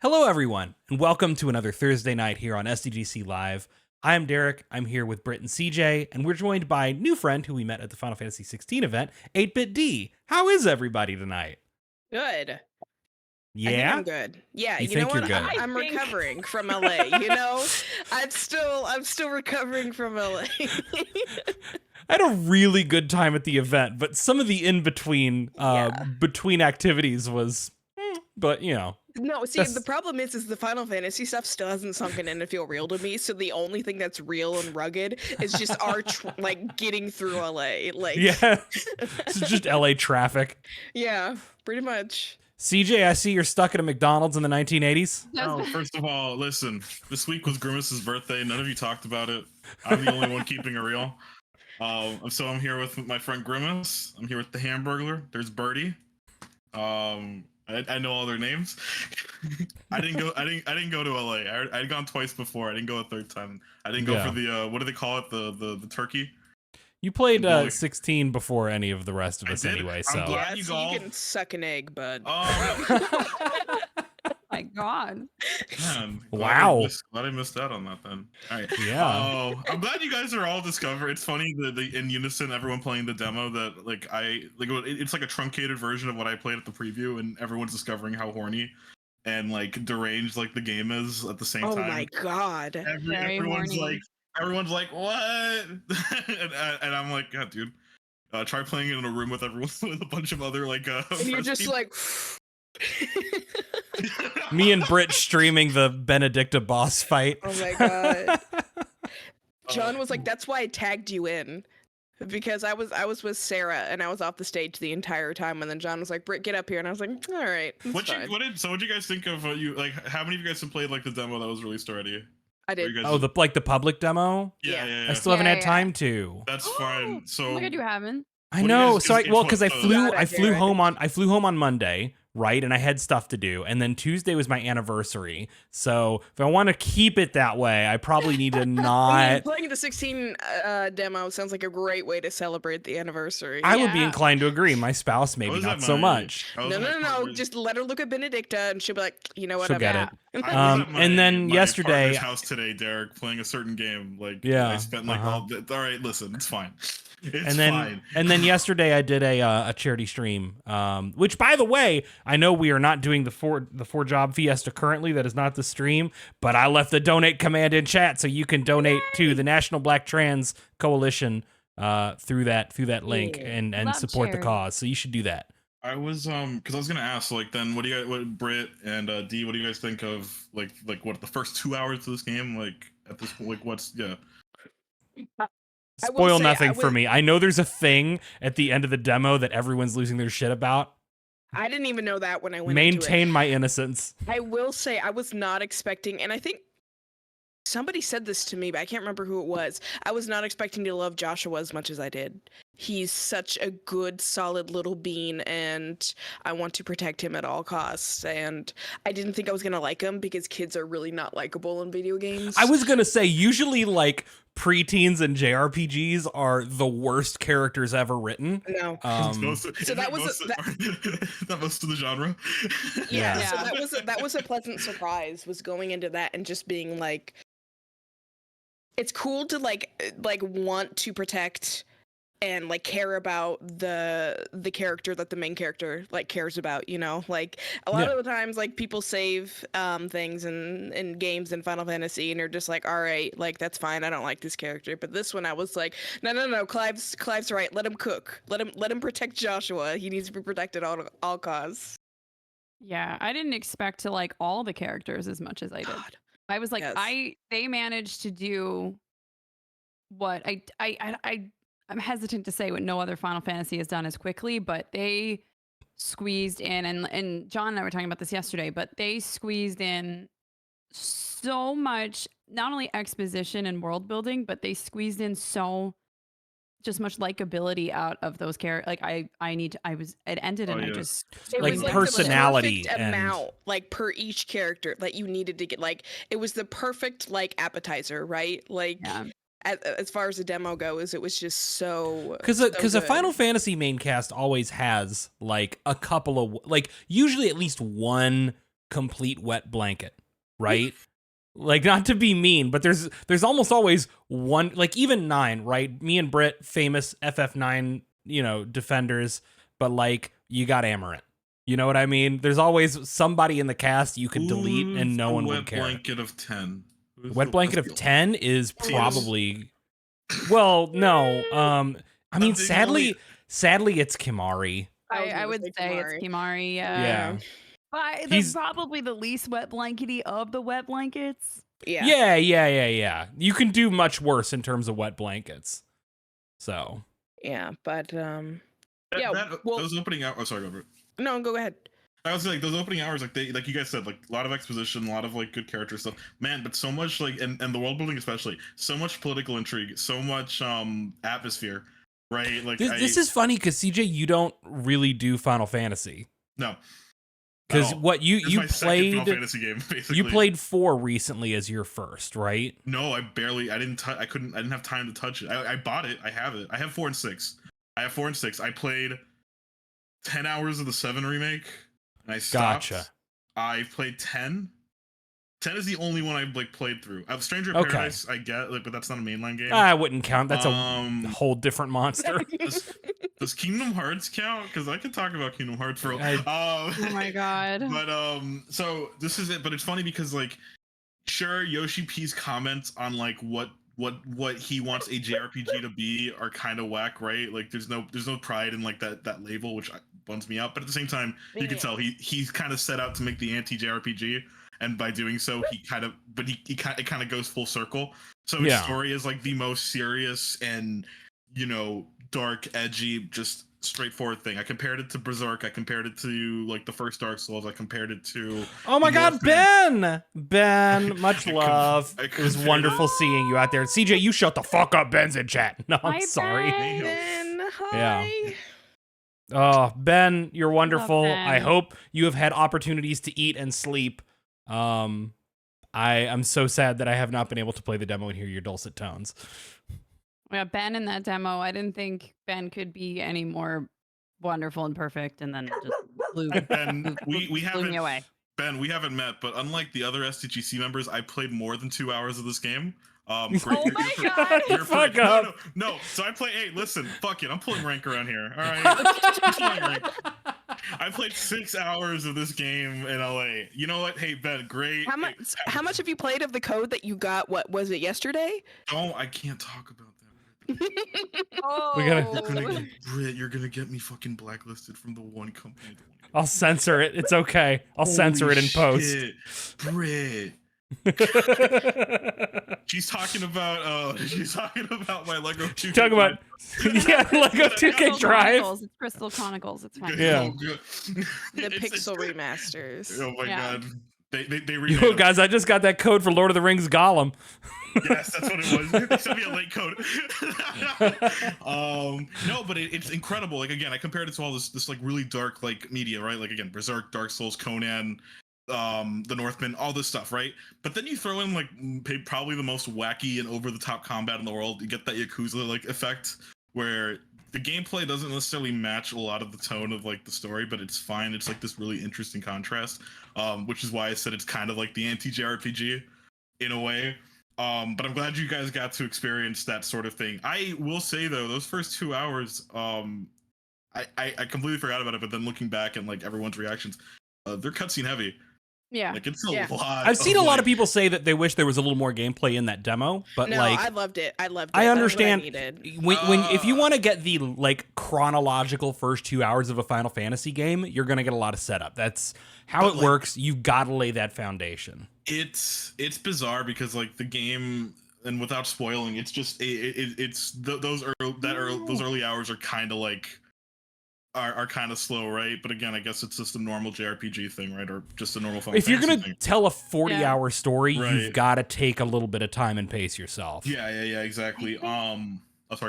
Hello, everyone, and welcome to another Thursday night here on SDGC Live. I'm Derek. I'm here with Britt and CJ, and we're joined by a new friend who we met at the Final Fantasy 16 event, 8bitdee. How is everybody tonight? Good. I think Yeah? I'm good. Yeah, You you know think you're what? good? I'm recovering from LA, I'm still recovering from LA. I had a really good time at the event, but some of the in-between Yeah. between activities was, but you know. No, see, the That's, problem is the Final Fantasy stuff still hasn't sunken in to feel real to me. So the only thing that's real and rugged is just our getting through LA. yeah, it's just LA traffic. Yeah, pretty much. CJ, I see you're stuck at a McDonald's in the 1980s. Oh, first of all, listen, this week was Grimace's birthday. None of you talked about it. I'm the only one keeping it real. So I'm here with my friend Grimace. I'm here with the Hamburglar. There's Birdie. I know all their names. I didn't go to LA. I'd gone twice before. I didn't go a third time. I didn't go for the what do they call it? The turkey. You played 16 before any of the rest of us anyway, so. I'm glad Yeah, so you can suck an egg, bud. My God. Man, wow. Glad I missed out on that then. All right. Yeah. I'm glad you guys are all discovered. It's funny that in unison, everyone playing the demo that it's like a truncated version of what I played at the preview, and everyone's discovering how horny and like deranged like the game is at the same time. Oh my God. Everyone's like, what? and I'm like, yeah, dude. Try playing it in a room with everyone with a bunch of other like. And you're just people. like. Me and Britt streaming the Benedicta boss fight. Oh my God. John was like, that's why I tagged you in. Because I was with Sarah and I was off the stage the entire time, and then John was like, Britt, get up here, and I was like, all right. What did you guys think of how many of you guys have played like the demo that was released already? I did. Oh, the public demo? Yeah. I still haven't had time to. That's fine. So Oh my God, you haven't. I know. So because I God, flew home on Monday, right? And I had stuff to do. And then Tuesday was my anniversary. So if I want to keep it that way, I probably need to not. Playing the 16 demo sounds like a great way to celebrate the anniversary. I would be inclined to agree. My spouse, maybe not so much. No. Just let her look at Benedicta, and she'll be like, you know what? She'll get it. And then yesterday, house today, Derek, playing a certain game. Like, yeah, I spent like all right. Listen, it's fine. And then yesterday I did a charity stream, which, by the way, I know we are not doing the four job fiesta currently. That is not the stream, but I left the donate command in chat, so you can donate to the National Black Trans Coalition through that link and support the cause. So you should do that. I was because I was gonna ask, like, then what Britt and D, what do you guys think of like what the first 2 hours of this game, like at this point, like what's Spoil nothing for me. I know there's a thing at the end of the demo that everyone's losing their shit about. I didn't even know that when I went Maintain into it. my innocence. I will say I was not expecting, and I think somebody said this to me, but I can't remember who it was. I was not expecting to love Joshua as much as I did. He's such a good, solid little bean, and I want to protect him at all costs. And I didn't think I was going to like him because kids are really not likable in video games. I was going to say, usually, like, preteens and JRPGs are the worst characters ever written. No. So that was most of the genre. Yeah. So that was a pleasant surprise, was going into that and just being like, it's cool to like want to protect and like care about the character that the main character like cares about, like a lot of the times like people save things in games in Final Fantasy and you're just like, all right, like that's fine, I don't like this character. But this one I was like, no, Clive's right, let him cook, let him protect Joshua, he needs to be protected at all costs. Yeah, I didn't expect to like all the characters as much as I did. I was like, yes. They managed to do what I'm hesitant to say what no other Final Fantasy has done as quickly, but they squeezed in, and John and I were talking about this yesterday, but they squeezed in so much, not only exposition and world building, but they squeezed in just much likability out of those characters. Like it ended and I just like personality the perfect amount, like per each character that you needed to get, like it was the perfect like appetizer, right? Like as far as the demo goes, it was just so because a Final Fantasy main cast always has like a couple of like usually at least one complete wet blanket, right? Like, not to be mean, but there's almost always one, like even 9, right? Me and Britt, famous FF9, defenders, but like you got Amaranth. You know what I mean? There's always somebody in the cast you could delete and no one would care. Wet blanket of 10. Wet blanket of 10 is probably well, no. I mean, sadly it's Kimari. I would say it's Kimari. Yeah. He's probably the least wet blankety of the wet blankets. Yeah. You can do much worse in terms of wet blankets. So. Yeah, but those opening hours. Oh, sorry, go over it. No, go ahead. I was like, those opening hours, like you guys said, like a lot of exposition, a lot of like good character stuff, man. But so much like, and the world building especially, so much political intrigue, so much atmosphere, right? Like this is funny because CJ, you don't really do Final Fantasy. No. Because what you played Final Fantasy game, basically. You played 4 recently as your first, right? No, I didn't have time to touch it. I bought it. I have it. I have 4 and 6. I played 10 hours of the 7 remake, and I stopped. Gotcha. I played 10. 10 is the only one I played through. Stranger of Paradise, I get, but that's not a mainline game. I wouldn't count. That's a whole different monster. Does Kingdom Hearts count? Because I could talk about Kingdom Hearts for oh my god. But so this is it. But it's funny because like, sure, Yoshi P's comments on like what he wants a JRPG to be are kind of whack, right? Like there's no pride in like that label, which bums me out. But at the same time, you can tell he's kind of set out to make the anti-JRPG. And by doing so, it kind of goes full circle. So his story is like the most serious and, dark, edgy, just straightforward thing. I compared it to Berserk. I compared it to like the first Dark Souls. I compared it to my God, Ben, much love. It was wonderful seeing you out there. CJ, you shut the fuck up. Ben's in chat. No, I'm sorry. Ben, hi. Yeah. Oh, Ben, you're wonderful. I hope you have had opportunities to eat and sleep. I'm so sad that I have not been able to play the demo and hear your dulcet tones. Yeah, Ben in that demo, I didn't think Ben could be any more wonderful and perfect, and then just blew me away. Ben, we haven't met, but unlike the other SDGC members, I played more than 2 hours of this game. Oh my god! Fuck up. No. So I play. Hey, listen, fuck it. I'm pulling rank around here. All right. I'm pulling rank. I played 6 hours of this game in LA. You know what? Hey, Ben, great. How much have you played of the code that you got? What was it, yesterday? Oh, I can't talk about that. You're gonna get me fucking blacklisted from the one company. I'll censor it. It's okay. I'll censor it in post. Britt. She's talking about my Lego 2K. Talking about Lego 2K Drive. It's Crystal Chronicles. It's fine. Yeah. The Pixel remasters. Oh my god. They Yo, guys, I just got that code for Lord of the Rings Gollum. Yes, that's what it was. They sent me a late code. No, but it's incredible. Like again, I compared it to all this like really dark like media, right? Like again, Berserk, Dark Souls, Conan, the Northman, all this stuff, right? But then you throw in like probably the most wacky and over the top combat in the world. You get that Yakuza like effect where the gameplay doesn't necessarily match a lot of the tone of like the story, but it's fine. It's like this really interesting contrast, which is why I said it's kind of like the anti-JRPG in a way. But I'm glad you guys got to experience that sort of thing. I will say though, those first 2 hours, I completely forgot about it. But then looking back and like everyone's reactions, they're cutscene heavy. Yeah, like it's a lot. I've seen a lot of people say that they wish there was a little more gameplay in that demo, but no, like I loved it. I understand when if you want to get the like chronological first 2 hours of a Final Fantasy game, you're gonna get a lot of setup. That's how it works. You've got to lay that foundation. It's bizarre because like the game, and without spoiling, it's just those early hours are kind of like. Are kind of slow, right? But again, I guess it's just a normal JRPG thing, right? Or just a normal Final If you're Fantasy gonna tell a 40-hour story, right, you've got to take a little bit of time and pace yourself. Yeah, exactly. Sorry.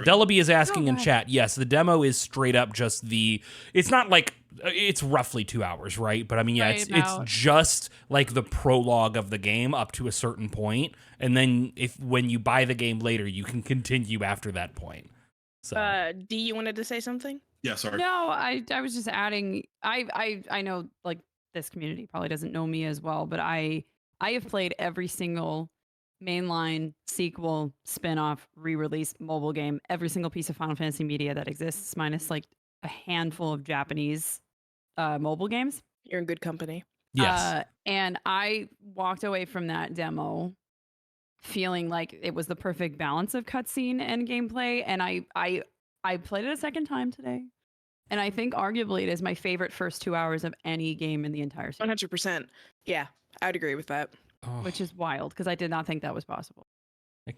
Delaby is asking in chat. Yes, the demo is straight up just the. It's not like it's roughly 2 hours, right? But I mean, yeah, it's just like the prologue of the game up to a certain point, and then when you buy the game later, you can continue after that point. So, D, you wanted to say something? Yeah, sorry. No, I was just adding. I know like this community probably doesn't know me as well, but I have played every single mainline, sequel, spin-off, re-release mobile game, every single piece of Final Fantasy media that exists, minus like a handful of Japanese mobile games. You're in good company. Yes. And I walked away from that demo feeling like it was the perfect balance of cutscene and gameplay. And I played it a second time today. And I think arguably it is my favorite first 2 hours of any game in the entire series. 100%. Yeah, I'd agree with that. Oh, Which is wild because I did not think that was possible. I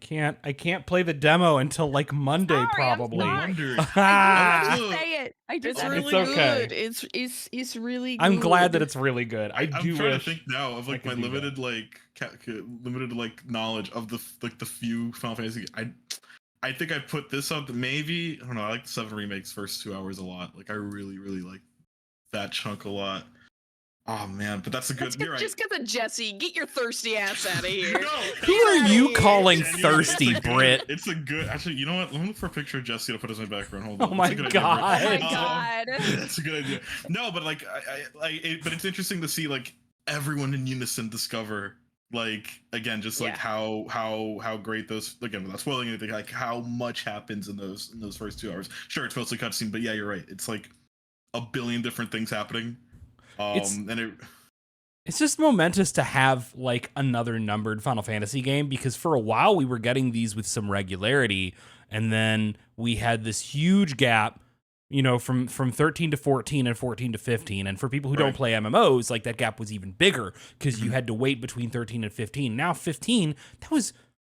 can't play the demo until like Monday, Sorry, I'm probably. sorry. Ah, I say it. I just It's said it. really okay. good. It's really good. I'm glad that it's really good. I'm do trying wish to think now of like I my could do limited like knowledge of the few Final Fantasy. I think I put this up to maybe, I don't know, I like the 7 Remakes first 2 hours a lot. Like I really like that chunk a lot. Oh man, but that's a good. You're right. Just because of Jesse, get your thirsty ass out of here. No, Who are you Here. calling Genuinely, thirsty, it's a good- Brit? It's a good. Actually, you know what? Let me look for a picture of Jesse to put as my background. Hold on. Oh my That's a good idea, Brit. God. Oh my Um, god. That's a good idea. No, but like, but it's interesting to see like everyone in unison discover like again just like Yeah. how great those, again, without spoiling anything, like how much happens in those first 2 hours. Sure, it's mostly cutscene, but yeah, you're right. It's like a billion different things happening. It's just momentous to have like another numbered Final Fantasy game, because for a while we were getting these with some regularity, and then we had this huge gap, you know, from 13 to 14 and 14 to 15. And for people who don't play MMOs, like that gap was even bigger because you had to wait between 13 and 15. Now 15,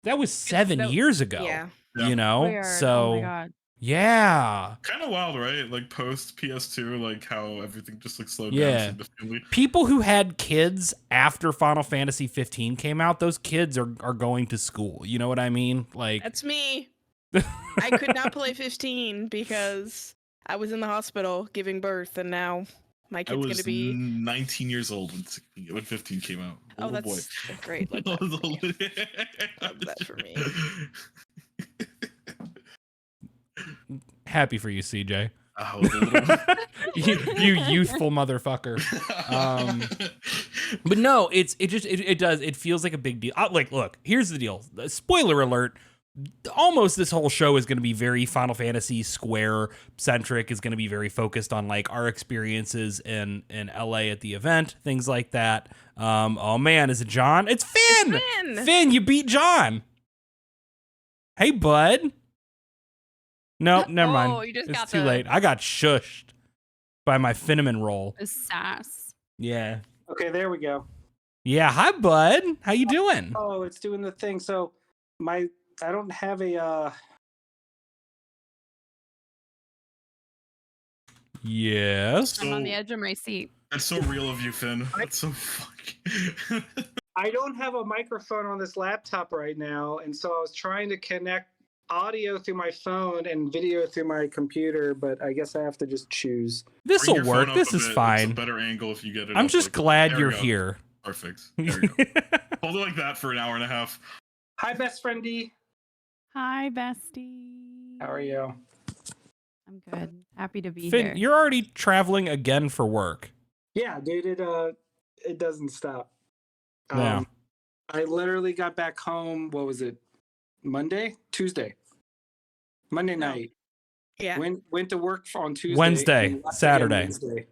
that was 7 years ago. Yeah. You know? Weird. So Oh my god. yeah. Kind of wild, right? Like post PS2, like how everything just like slowed down Yeah. significantly. People who had kids after Final Fantasy 15 came out, those kids are going to school. You know what I mean? Like That's me. I could not play 15 because I was in the hospital giving birth, and now my I kid's was gonna be. 19 years old when 15 came out. Oh, boy. that's great. Love that for me. Love that for me. happy for you, CJ. Oh, you youthful motherfucker. But no, it feels like a big deal. Like, look, here's the deal. Spoiler alert. Almost this whole show is going to be very Final Fantasy Square centric, is going to be very focused on like our experiences in LA at the event, things like that. Oh man, is it John? It's Finn! It's Finn! Finn, you beat John. Hey, bud. No, never mind. Oh, you just it's got too late. I got shushed by my Finneman roll. The sass. Yeah. Okay, there we go. Yeah, hi, bud. How you doing? Oh, it's doing the thing. So I don't have a Yes. I'm on the edge of my seat. That's so real of you, Finn. That's so fucking. I don't have a microphone on this laptop right now, and so I was trying to connect audio through my phone and video through my computer, but I guess I have to just choose. This Bring will your work. phone up This a is bit. fine. It's a better angle if you get it. I'm up, just like, glad there you're we go. here. Perfect. There we go. Hold it like that for an hour and a half. Hi, best friend D. Hi, bestie. How are you? I'm good. Happy to be Finn, here. you're already traveling again for work. Yeah, dude, it doesn't stop. Yeah. I literally got back home, what was it? Tuesday night. Yeah. Went to work on Tuesday. Wednesday, and left again Saturday. Wednesday.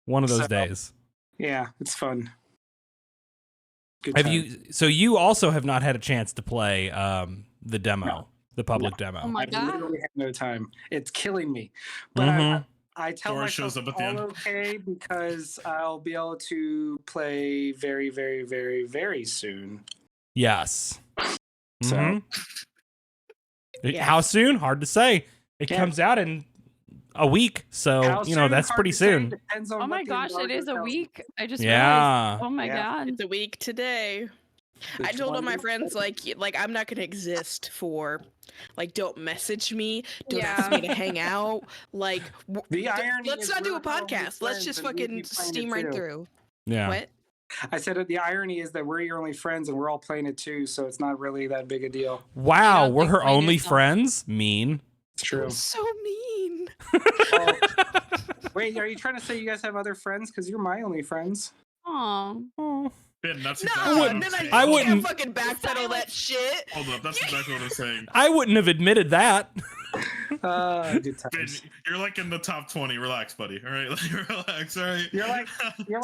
One of those So, days. Yeah, it's fun. Good Have time. you? So you also have not had a chance to play the demo, No. the public Oh demo. my I god. literally have no time. It's killing me. But Mhm. I tell Dora myself shows up at the all end. okay because I'll be able to play very, very, very, very soon. Yes. So- Mhm. Yes. How soon? Hard to say. It Yeah. comes out in a week, so How you know soon? that's Hard pretty to say. soon. Depends on Oh my what the gosh, it embargo is a tells me. week. I just Yeah. realized. Oh my Yeah. god. It's a week today. I Which told all one my is friends it? like I'm not gonna exist for, like, don't message me, don't Yeah. ask me to hang out, like The irony let's is not do we're a your only podcast. Let's friends just and we'd be fucking playing it steam right too. through. Yeah. What? I said the irony is that we're your only friends and we're all playing it too, so it's not really that big a deal. Wow, don't we're her explain only yourself. friends. Mean. It's true. So mean. Well, wait, are you trying to say you guys have other friends? Because you're my only friends. Oh. Ben, that's No, exactly what I'm no, saying. I you wouldn't- can't fucking backpedal that shit. Hold up, that's exactly what I'm saying. I wouldn't have admitted that. Good Ben, times. you're like in the top 20. Relax, buddy. All right, like, relax. All right. You're like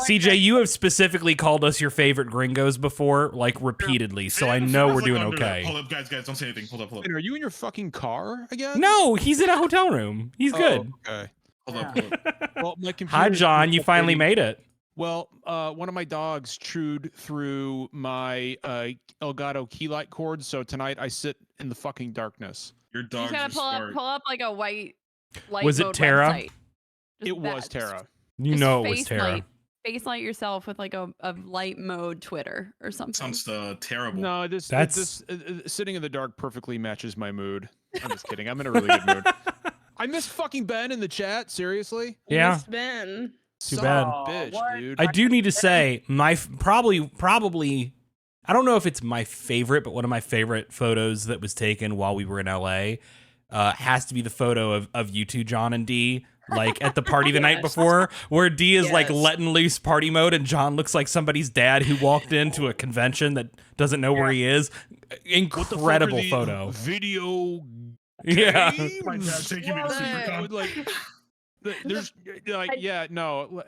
CJ, that- you have specifically called us your favorite gringos before, like repeatedly, so I Ben, know I was we're like doing under that. okay. Hold up, guys, don't say anything. Hold up. Wait, are you in your fucking car again? No, he's in a hotel room. He's Oh, good. Okay. Hold up. Well, my computer. Hi, John. You finally made it. Well, one of my dogs chewed through my Elgato key light cord, so tonight I sit in the fucking darkness. Your You dogs gotta are pull up like a white light Was it mode Tara? website. Just It was that. Tara. You Just know it was face Tara. light- Face light yourself with like a light mode Twitter or something. Sounds terrible. No, That's- this sitting in the dark perfectly matches my mood. I'm just kidding. I'm in a really good mood. I miss fucking Ben in the chat. Seriously, Yeah. Miss Ben. Too Son bad. of a bitch, What? dude. I do need to say probably I don't know if it's my favorite, but one of my favorite photos that was taken while we were in LA has to be the photo of you two, John and D, like at the party the night Yes. before, where D is like Yes. letting loose party mode and John looks like somebody's dad who walked into a convention that doesn't know where he is. What the fuck are Incredible these photo. Video Yeah. games? My dad taking me to SuperCon. Like, there's like, yeah, no.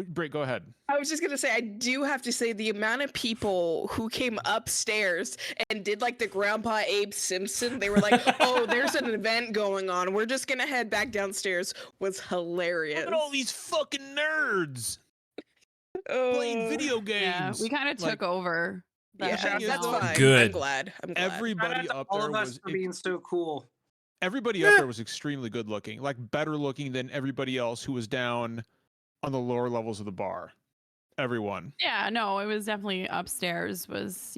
Britt, go ahead. I was just gonna say, I do have to say the amount of people who came upstairs and did like the Grandpa Abe Simpson. They were like, "Oh, there's an event going on. We're just gonna head back downstairs." Was hilarious. Look at all these fucking nerds playing Oh. video Yeah, games. we kind of took over. that Yeah, thing is that's though- fine. Good. I'm glad. Everybody Shout out up to all there of us was for being so cool. everybody up there was extremely good looking, like better looking than everybody else who was down on the lower levels of the bar. Everyone Yeah, no, it was definitely upstairs. Was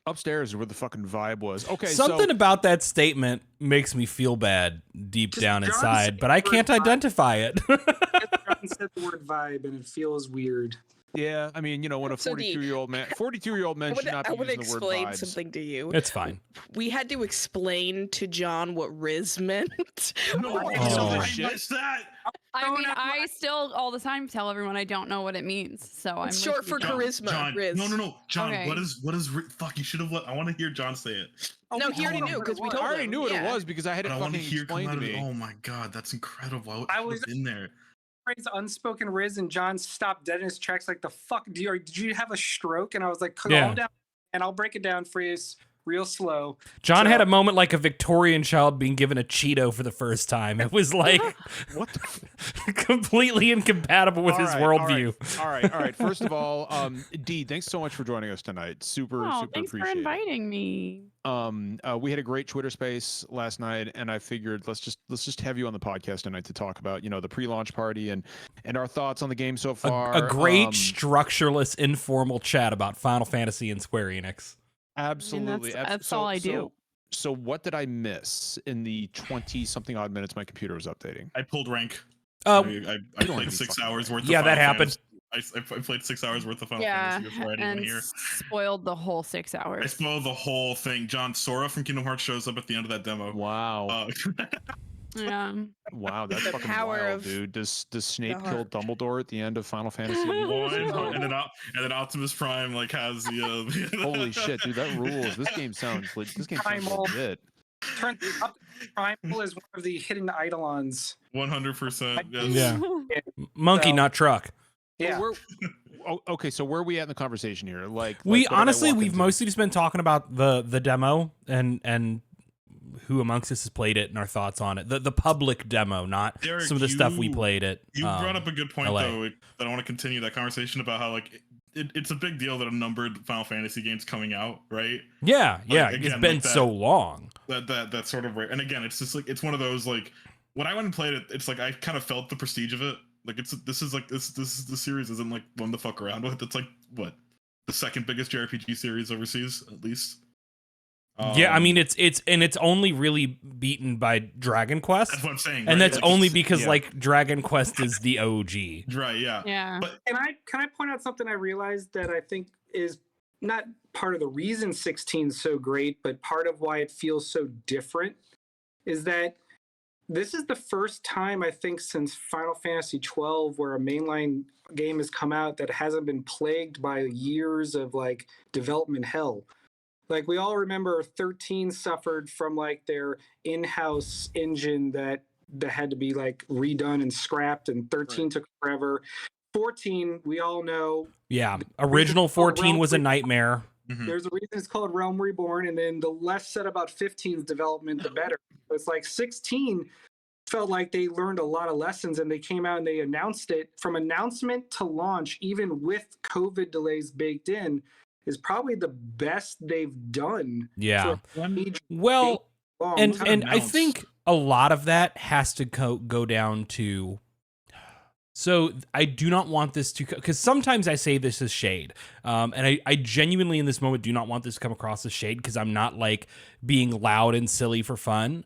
upstairs is where the fucking vibe was. Okay, Something so about that statement makes me feel bad deep Just down John inside, said but I the word can't vibe. identify it. John said the word vibe, and it feels weird. yeah, I mean, when a So the- 42-year-old man should not I be would using the word explain vibes. something to you. It's fine. We had to explain to John what Riz meant. No, Oh, I shit. missed that. I mean, no, I still all the time tell everyone I don't know what it means. So I'm It's short for charisma. John, Riz. no, John. Okay. What is? Fuck, you should have. I want to hear John say it. No, he already knew because we told I already him. knew what yeah. it was because I had it But I want to fucking hear come explained out to of. me. Oh my god, that's incredible. I I was- was in there. Phrase unspoken Riz, and John stopped dead in his tracks. Like, the fuck? Did you have a stroke? And I was like, calm Yeah. down, and I'll break it down for you real slow. John So- had a moment like a Victorian child being given a Cheeto for the first time. It was like What the f- completely incompatible with All his right, worldview. All right. First of all, D, thanks so much for joining us tonight. Super thanks for appreciate it. inviting me. We had a great Twitter space last night, and I figured let's just have you on the podcast tonight to talk about the pre-launch party and our thoughts on the game so far. A great structureless informal chat about Final Fantasy and Square Enix. Absolutely. that's all I do. So what did I miss in the 20-something odd minutes my computer was updating? I pulled rank. Oh, I don't have played any 6 fucking hours worth. Yeah, of that Final happened. Fantasy. I played 6 hours worth of Final Yeah, Fantasy before I didn't and even hear. spoiled the whole 6 hours. I spoiled the whole thing. John Sora from Kingdom Hearts shows up at the end of that demo. Wow. Yeah. Wow, that's The fucking power wild, of dude. Does Snape the kill heart. Dumbledore at the end of Final Fantasy? One, and then Optimus Prime has the. Holy shit, dude, that rules. This game sounds Primal. legit. Turn up. Primal is one of the hidden eidolons. 100%. Yes. Yeah. Monkey, So- not truck. Yeah. Okay, so where are we at in the conversation here? Like, We what did I honestly, walk we've into? mostly just been talking about the demo and who amongst us has played it and our thoughts on it. The public demo, not Derek, some of the stuff we you- played at. You brought up a good point LA. though that I want to continue that conversation about how it's a big deal that a numbered Final Fantasy game's coming out, right? Yeah, yeah. Like, it's again, been like that- so long. That sort of rare. And again, it's just it's one of those when I went and played it, it's I kind of felt the prestige of it. This is the series isn't one to fuck around with. It's what, the second biggest JRPG series overseas, at least. Yeah, I mean it's only really beaten by Dragon Quest, That's what I'm saying. and right? that's only because yeah. Dragon Quest is the OG. Right, yeah. Yeah. But Can I point out something I realized that I think is not part of the reason 16 is so great, but part of why it feels so different is that this is the first time I think since Final Fantasy 12 where a mainline game has come out that hasn't been plagued by years of like development hell. Like we all remember 13 suffered from like their in-house engine that had to be like redone and scrapped, and 13 took forever. 14, we all know. Yeah, original 14 was a nightmare. There's a reason it's called Realm Reborn, and then the less said about 15's development, the better. It's like 16 felt like they learned a lot of lessons, and they came out and they announced it. From announcement to launch, even with COVID delays baked in, is probably the best they've done. Yeah. Well, and I think a lot of that has to go down to. So I do not want this to, because sometimes I say this is shade, and I genuinely in this moment do not want this to come across as shade, because I'm not like being loud and silly for fun.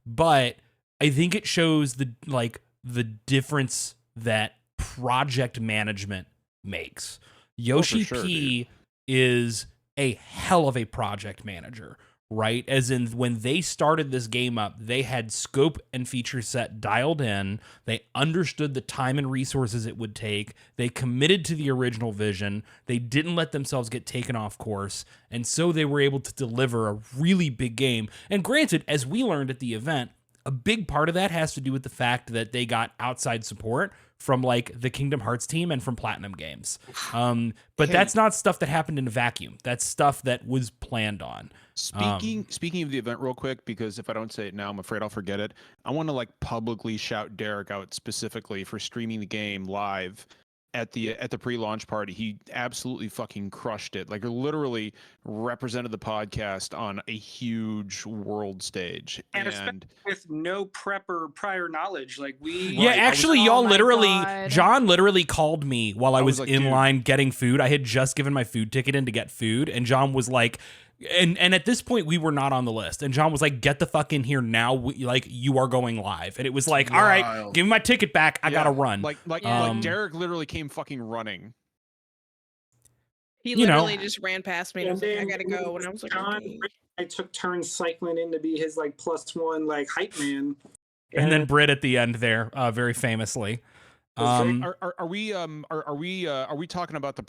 But I think it shows the difference that project management makes. Yoshi P is a hell of a project manager, right? As in, when they started this game up, they had scope and feature set dialed in. They understood the time and resources it would take. They committed to the original vision. They didn't let themselves get taken off course. And so they were able to deliver a really big game. And granted, as we learned at the event, a big part of that has to do with the fact that they got outside support from like the Kingdom Hearts team and from Platinum Games. But that's not stuff that happened in a vacuum. That's stuff that was planned on. Speaking of the event real quick, because if I don't say it now, I'm afraid I'll forget it. I want to like publicly shout Derek out specifically for streaming the game live at the pre-launch party. He absolutely fucking crushed it. Like, literally represented the podcast on a huge world stage, and with no prep or prior knowledge. Like actually, y'all literally, John literally called me while I was like, in line getting food. I had just given my food ticket in to get food, and John was like, and at this point we were not on the list, and John was like, get the fuck in here now, you are going live. And it was like, all right, give me my ticket back, I gotta run. Like Derek literally came fucking running. He literally just ran past me and was like, I gotta go. And I was like, okay. I took turns cycling in to be his like +1 like hype man. And then Britt at the end there, very famously. Are we talking about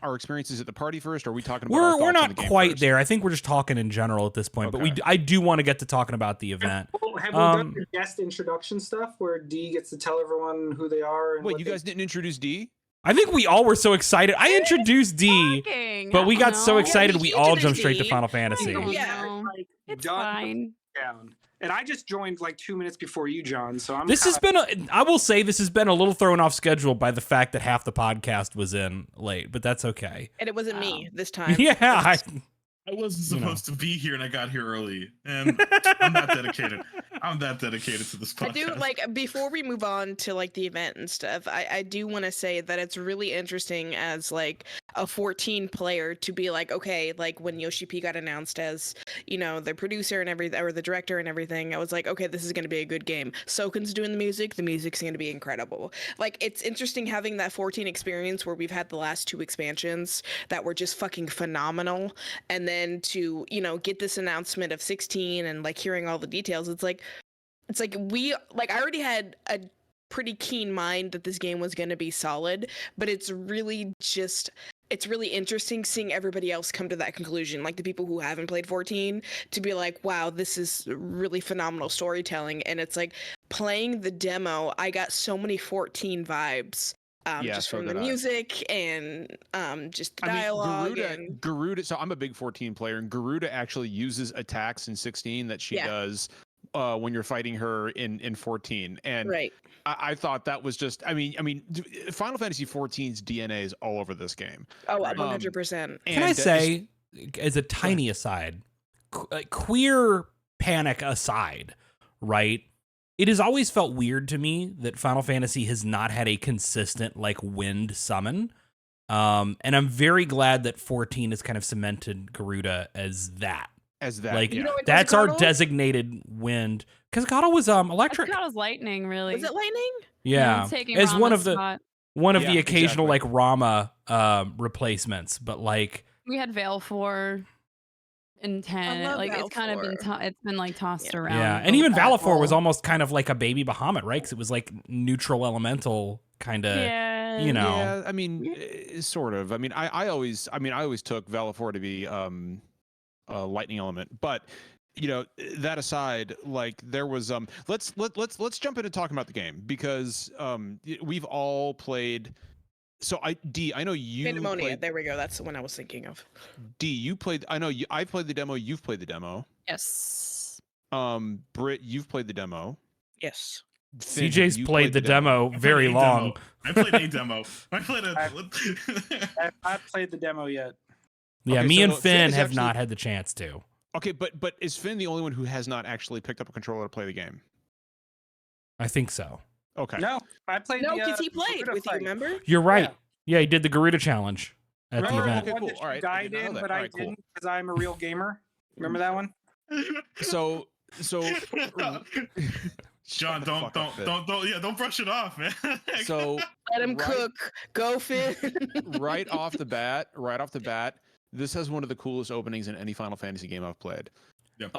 our experiences at the party first? Or are we talking about we're not quite first? there. I think we're just talking in general at this point. Okay. But I do want to get to talking about the event. Have we done the guest introduction stuff where D gets to tell everyone who they are? And wait, you guys didn't introduce D? I think we all were so excited. I introduced D, but we got so excited we all jumped straight to Final Fantasy. Yeah, it's fine. Down. And I just joined like 2 minutes before you, John. So I will say this has been a little thrown off schedule by the fact that half the podcast was in late, but that's okay. And it wasn't me this time. Yeah, I wasn't supposed to be here, and I got here early, and I'm not dedicated. I'm that dedicated to this podcast. I do, like, before we move on to like the event and stuff, I do want to say that it's really interesting as like a 14 player to be like, okay, like when Yoshi P got announced as, the producer and everything, or the director and everything, I was like, okay, this is going to be a good game. Soken's doing the music's going to be incredible. Like, it's interesting having that 14 experience where we've had the last 2 expansions that were just fucking phenomenal, and then to get this announcement of 16 and like hearing all the details, it's like I already had a pretty keen mind that this game was going to be solid, but it's really interesting seeing everybody else come to that conclusion, like the people who haven't played 14, to be like, wow, this is really phenomenal storytelling. And it's like, playing the demo, I got so many 14 vibes. Just from the music and just the dialogue. Garuda, so I'm a big 14 player, and Garuda actually uses attacks in 16 that she does when you're fighting her in 14. And I thought that was just, I mean, Final Fantasy 14's DNA is all over this game. Oh, 100%. Can I say, as a tiny aside, queer panic aside, right? It has always felt weird to me that Final Fantasy has not had a consistent like wind summon. And I'm very glad that 14 has kind of cemented Garuda as that. Like, that's our designated wind. Because Gato was electric. Gato's lightning, really. Was it lightning? Yeah. As one of the occasional like Rama replacements, but like we had Veil for in 10. love Like it's kind of been Balfour. it's been like tossed Yeah. around. Yeah, and even that Valifor was whole- almost kind of like a baby Bahamut, right? Because it was like neutral elemental kind of, Yeah. you know. Yeah, I mean, sort of. I mean, I always took Valifor to be a lightning element, but you know, that aside, like there was let's jump into talking about the game because we've all played. So I know you Pandemonium. played. There we go. That's the one I was thinking of. D, you played. I know I played the demo. You've played the demo. Yes. Britt, you've played the demo. Yes. Finn, CJ's you played the demo very long. I played a demo. I played a. I've not played the demo yet. Yeah, Okay, me so and Finn Finn is have actually- not had the chance to. Okay, but is Finn the only one who has not actually picked up a controller to play the game? I think so. Okay. No, I played No, the. because he played Garuda with you. fight. Remember? You're right. Yeah, he did the Garuda challenge at the Remember event. the one cool. that you All right, I died did not know in, that. but All I right, cool. didn't because I'm a real gamer. Remember that one? So John, Shut the fuck up, Finn. don't brush it off, man. So Let him right- cook. Go, Finn. right off the bat, this has one of the coolest openings in any Final Fantasy game I've played. Yep.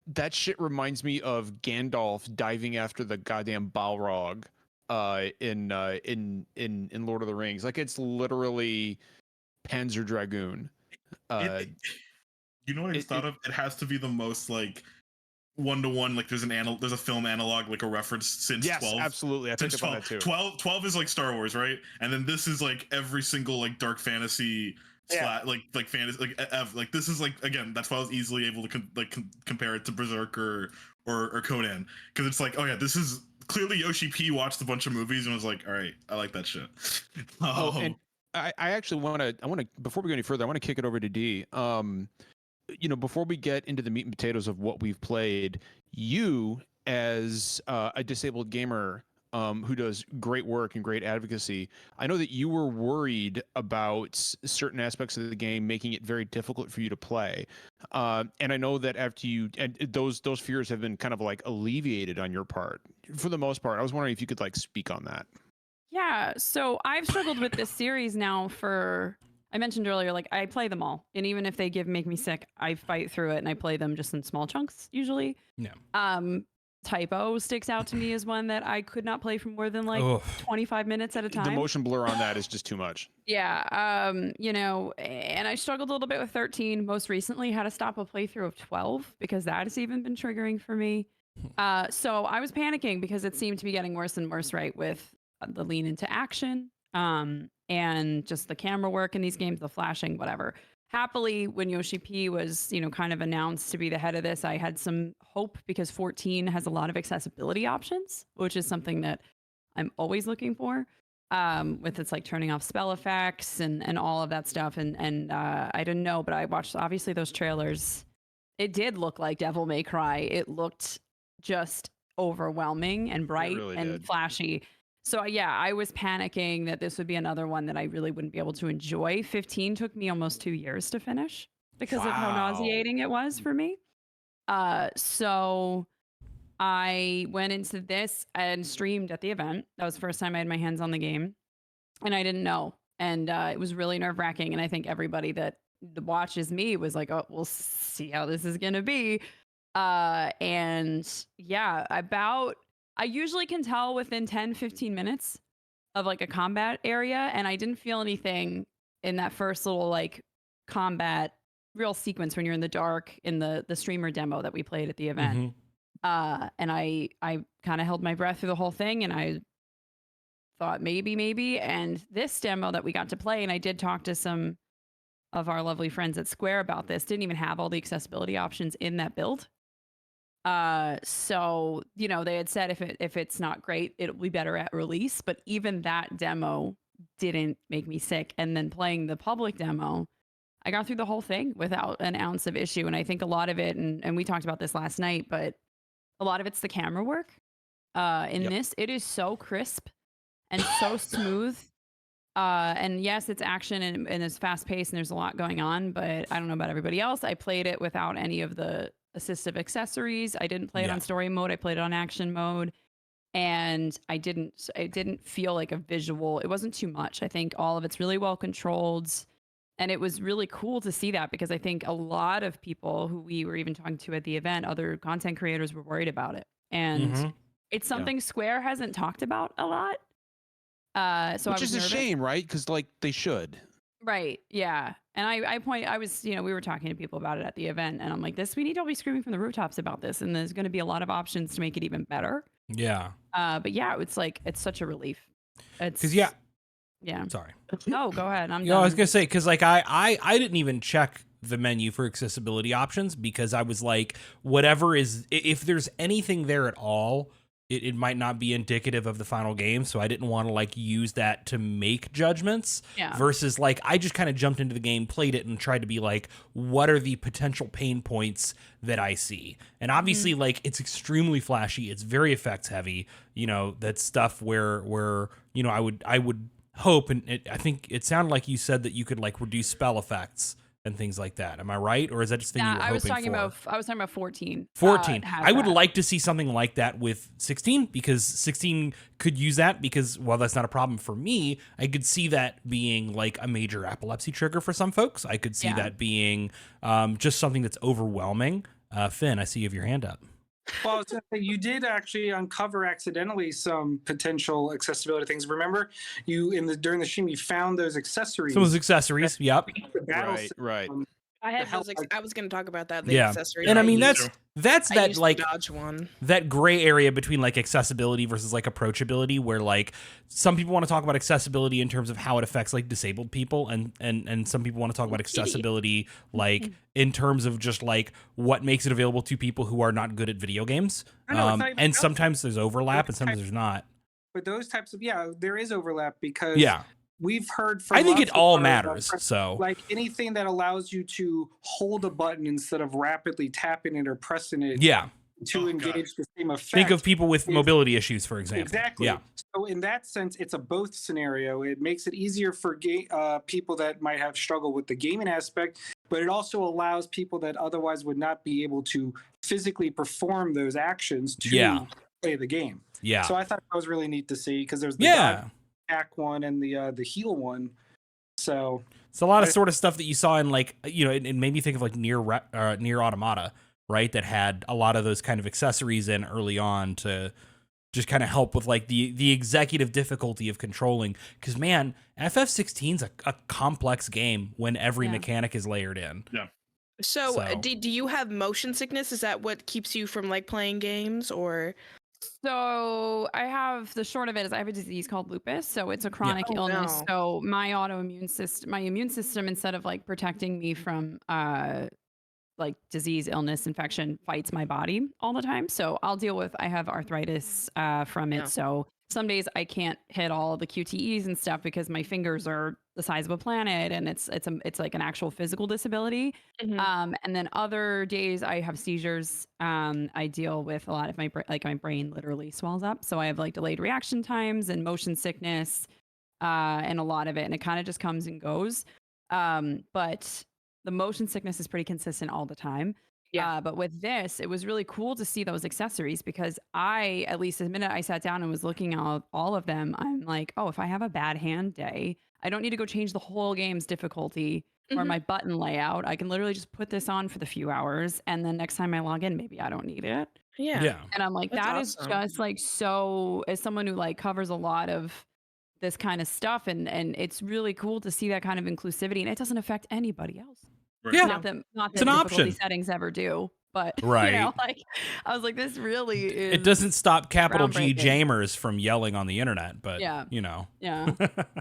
That shit reminds me of Gandalf diving after the goddamn Balrog in Lord of the Rings. Like it's literally Panzer Dragoon. You know what I just thought of? It has to be the most like 1-to-1. Like there's a film analog, like a reference since Yes, 12. absolutely. I Since picked up on that too. 12 is like Star Wars, right? And then this is like every single like dark fantasy like fantasy like this is like, again, that's why I was easily able to compare it to Berserk or Conan, because it's like, oh yeah, this is clearly Yoshi P watched a bunch of movies and was like, all right, I like that shit. And I actually want to before we go any further, I want to kick it over to D. You know, before we get into the meat and potatoes of what we've played, you as a disabled gamer who does great work and great advocacy, I know that you were worried about certain aspects of the game making it very difficult for you to play, and I know that after you and those fears have been kind of like alleviated on your part for the most part. I was wondering if you could like speak on that. Yeah, so I've struggled with this series now for, I mentioned earlier, like I play them all, and even if they make me sick, I fight through it and I play them just in small chunks usually. Yeah. Typo sticks out to me as one that I could not play for more than like 25 minutes at a time. The motion blur on that is just too much. Yeah, you know, and I struggled a little bit with 13. Most recently, had to stop a playthrough of 12 because that has even been triggering for me. So I was panicking because it seemed to be getting worse and worse, right, with the lean into action, and just the camera work in these games, the flashing, whatever. Happily, when Yoshi P was, you know, kind of announced to be the head of this, I had some hope because 14 has a lot of accessibility options, which is something that I'm always looking for. With its like turning off spell effects and all of that stuff. And I didn't know, but I watched obviously those trailers. It did look like Devil May Cry. It looked just overwhelming and bright really and did. flashy. So yeah, I was panicking that this would be another one that I really wouldn't be able to enjoy. 15 took me almost 2 years to finish because of how nauseating it was for me. So I went into this and streamed at the event. That was the first time I had my hands on the game, and I didn't know. And it was really nerve-wracking. And I think everybody that watches me was like, oh, we'll see how this is going to be. And yeah, I usually can tell within 10, 15 minutes of like a combat area. And I didn't feel anything in that first little like combat real sequence when you're in the dark in the streamer demo that we played at the event. Mm-hmm. And I kind of held my breath through the whole thing, and I thought maybe. And this demo that we got to play, and I did talk to some of our lovely friends at Square about this, didn't even have all the accessibility options in that build. So, you know, they had said if it's not great, it'll be better at release. But even that demo didn't make me sick. And then playing the public demo, I got through the whole thing without an ounce of issue. And I think a lot of it, and we talked about this last night, but a lot of it's the camera work. In this, it is so crisp and so smooth. And yes, it's action and it's fast paced and there's a lot going on, but I don't know about everybody else. I played it without any of the assistive accessories. I didn't play it on story mode. I played it on action mode, and it didn't feel like a visual. It wasn't too much. I think all of it's really well controlled. And it was really cool to see that because I think a lot of people who we were even talking to at the event, other content creators, were worried about it. And it's something Square hasn't talked about a lot. So Which I was is a nervous. shame, right? Because like they should. Right. Yeah. And I was, we were talking to people about it at the event, and I'm like, we need to all be screaming from the rooftops about this. And there's going to be a lot of options to make it even better. Yeah. But yeah, it's like, it's such a relief. Because Yeah. Sorry. No, go ahead. I'm I done. was gonna say, because like I didn't even check the menu for accessibility options because I was like, whatever is, if there's anything there at all, it might not be indicative of the final game. So I didn't want to like use that to make judgments. Yeah. Versus like I just kind of jumped into the game, played it, and tried to be like, what are the potential pain points that I see? And obviously, like, it's extremely flashy. It's very effects heavy. That's stuff where I would hope, and I think it sounded like you said that you could like reduce spell effects and things like that. Am I right, or is that just thing you were hoping for? I was talking about 14. 14. I would like to see something like that with 16 because 16 could use that because while that's not a problem for me, I could see that being like a major epilepsy trigger for some folks. I could see that being just something that's overwhelming. Finn, I see you have your hand up. Well, I was gonna say, you did actually uncover accidentally some potential accessibility things. Remember, during the stream, you found those accessories. Some of those accessories, yep. Right. I had those. I was going to talk about that. The Yeah, accessories. and I mean I that's that used like the dodge one. That gray area between like accessibility versus like approachability, where like some people want to talk about accessibility in terms of how it affects like disabled people, and some people want to talk about accessibility like in terms of just like what makes it available to people who are not good at video games. And sometimes there's overlap and sometimes there's not. But those types of there is overlap because we've heard from. I think it all matters. So like anything that allows you to hold a button instead of rapidly tapping it or pressing it. Yeah. To engage the same effect. Think of people with mobility issues, for example. Exactly. Yeah. So in that sense, it's a both scenario. It makes it easier for people that might have struggled with the gaming aspect, but it also allows people that otherwise would not be able to physically perform those actions to play the game. Yeah. So I thought that was really neat to see because there's the attack one and the heal one. So it's a lot of sort of stuff that you saw in like, it made me think of like Near Automata. Right, that had a lot of those kind of accessories in early on to just kind of help with like the executive difficulty of controlling. Because man, FF16's a complex game when every mechanic is layered in. Yeah. So do you have motion sickness? Is that what keeps you from like playing games or? So I have the short of it is I have a disease called lupus. So it's a chronic illness. So my immune system, instead of like protecting me from like disease, illness, infection, fights my body all the time. So I have arthritis from it. So some days I can't hit all the QTEs and stuff because my fingers are the size of a planet, and it's like an actual physical disability. And then other days I have seizures. I deal with a lot of my brain literally swells up. So I have like delayed reaction times and motion sickness and a lot of it, and it kind of just comes and goes. But the motion sickness is pretty consistent all the time. Yeah. But with this, it was really cool to see those accessories because at least the minute I sat down and was looking at all of them, I'm like, oh, if I have a bad hand day, I don't need to go change the whole game's difficulty or my button layout. I can literally just put this on for the few hours. And then next time I log in, maybe I don't need it. Yeah. And I'm like, that's awesome. Just like, so as someone who like covers a lot of this kind of stuff, and it's really cool to see that kind of inclusivity, and it doesn't affect anybody else. Right. Yeah. Not that it's an option. Settings ever do, but right. Like I was like, this really is. It doesn't stop capital G Jamers from yelling on the internet, but Yeah.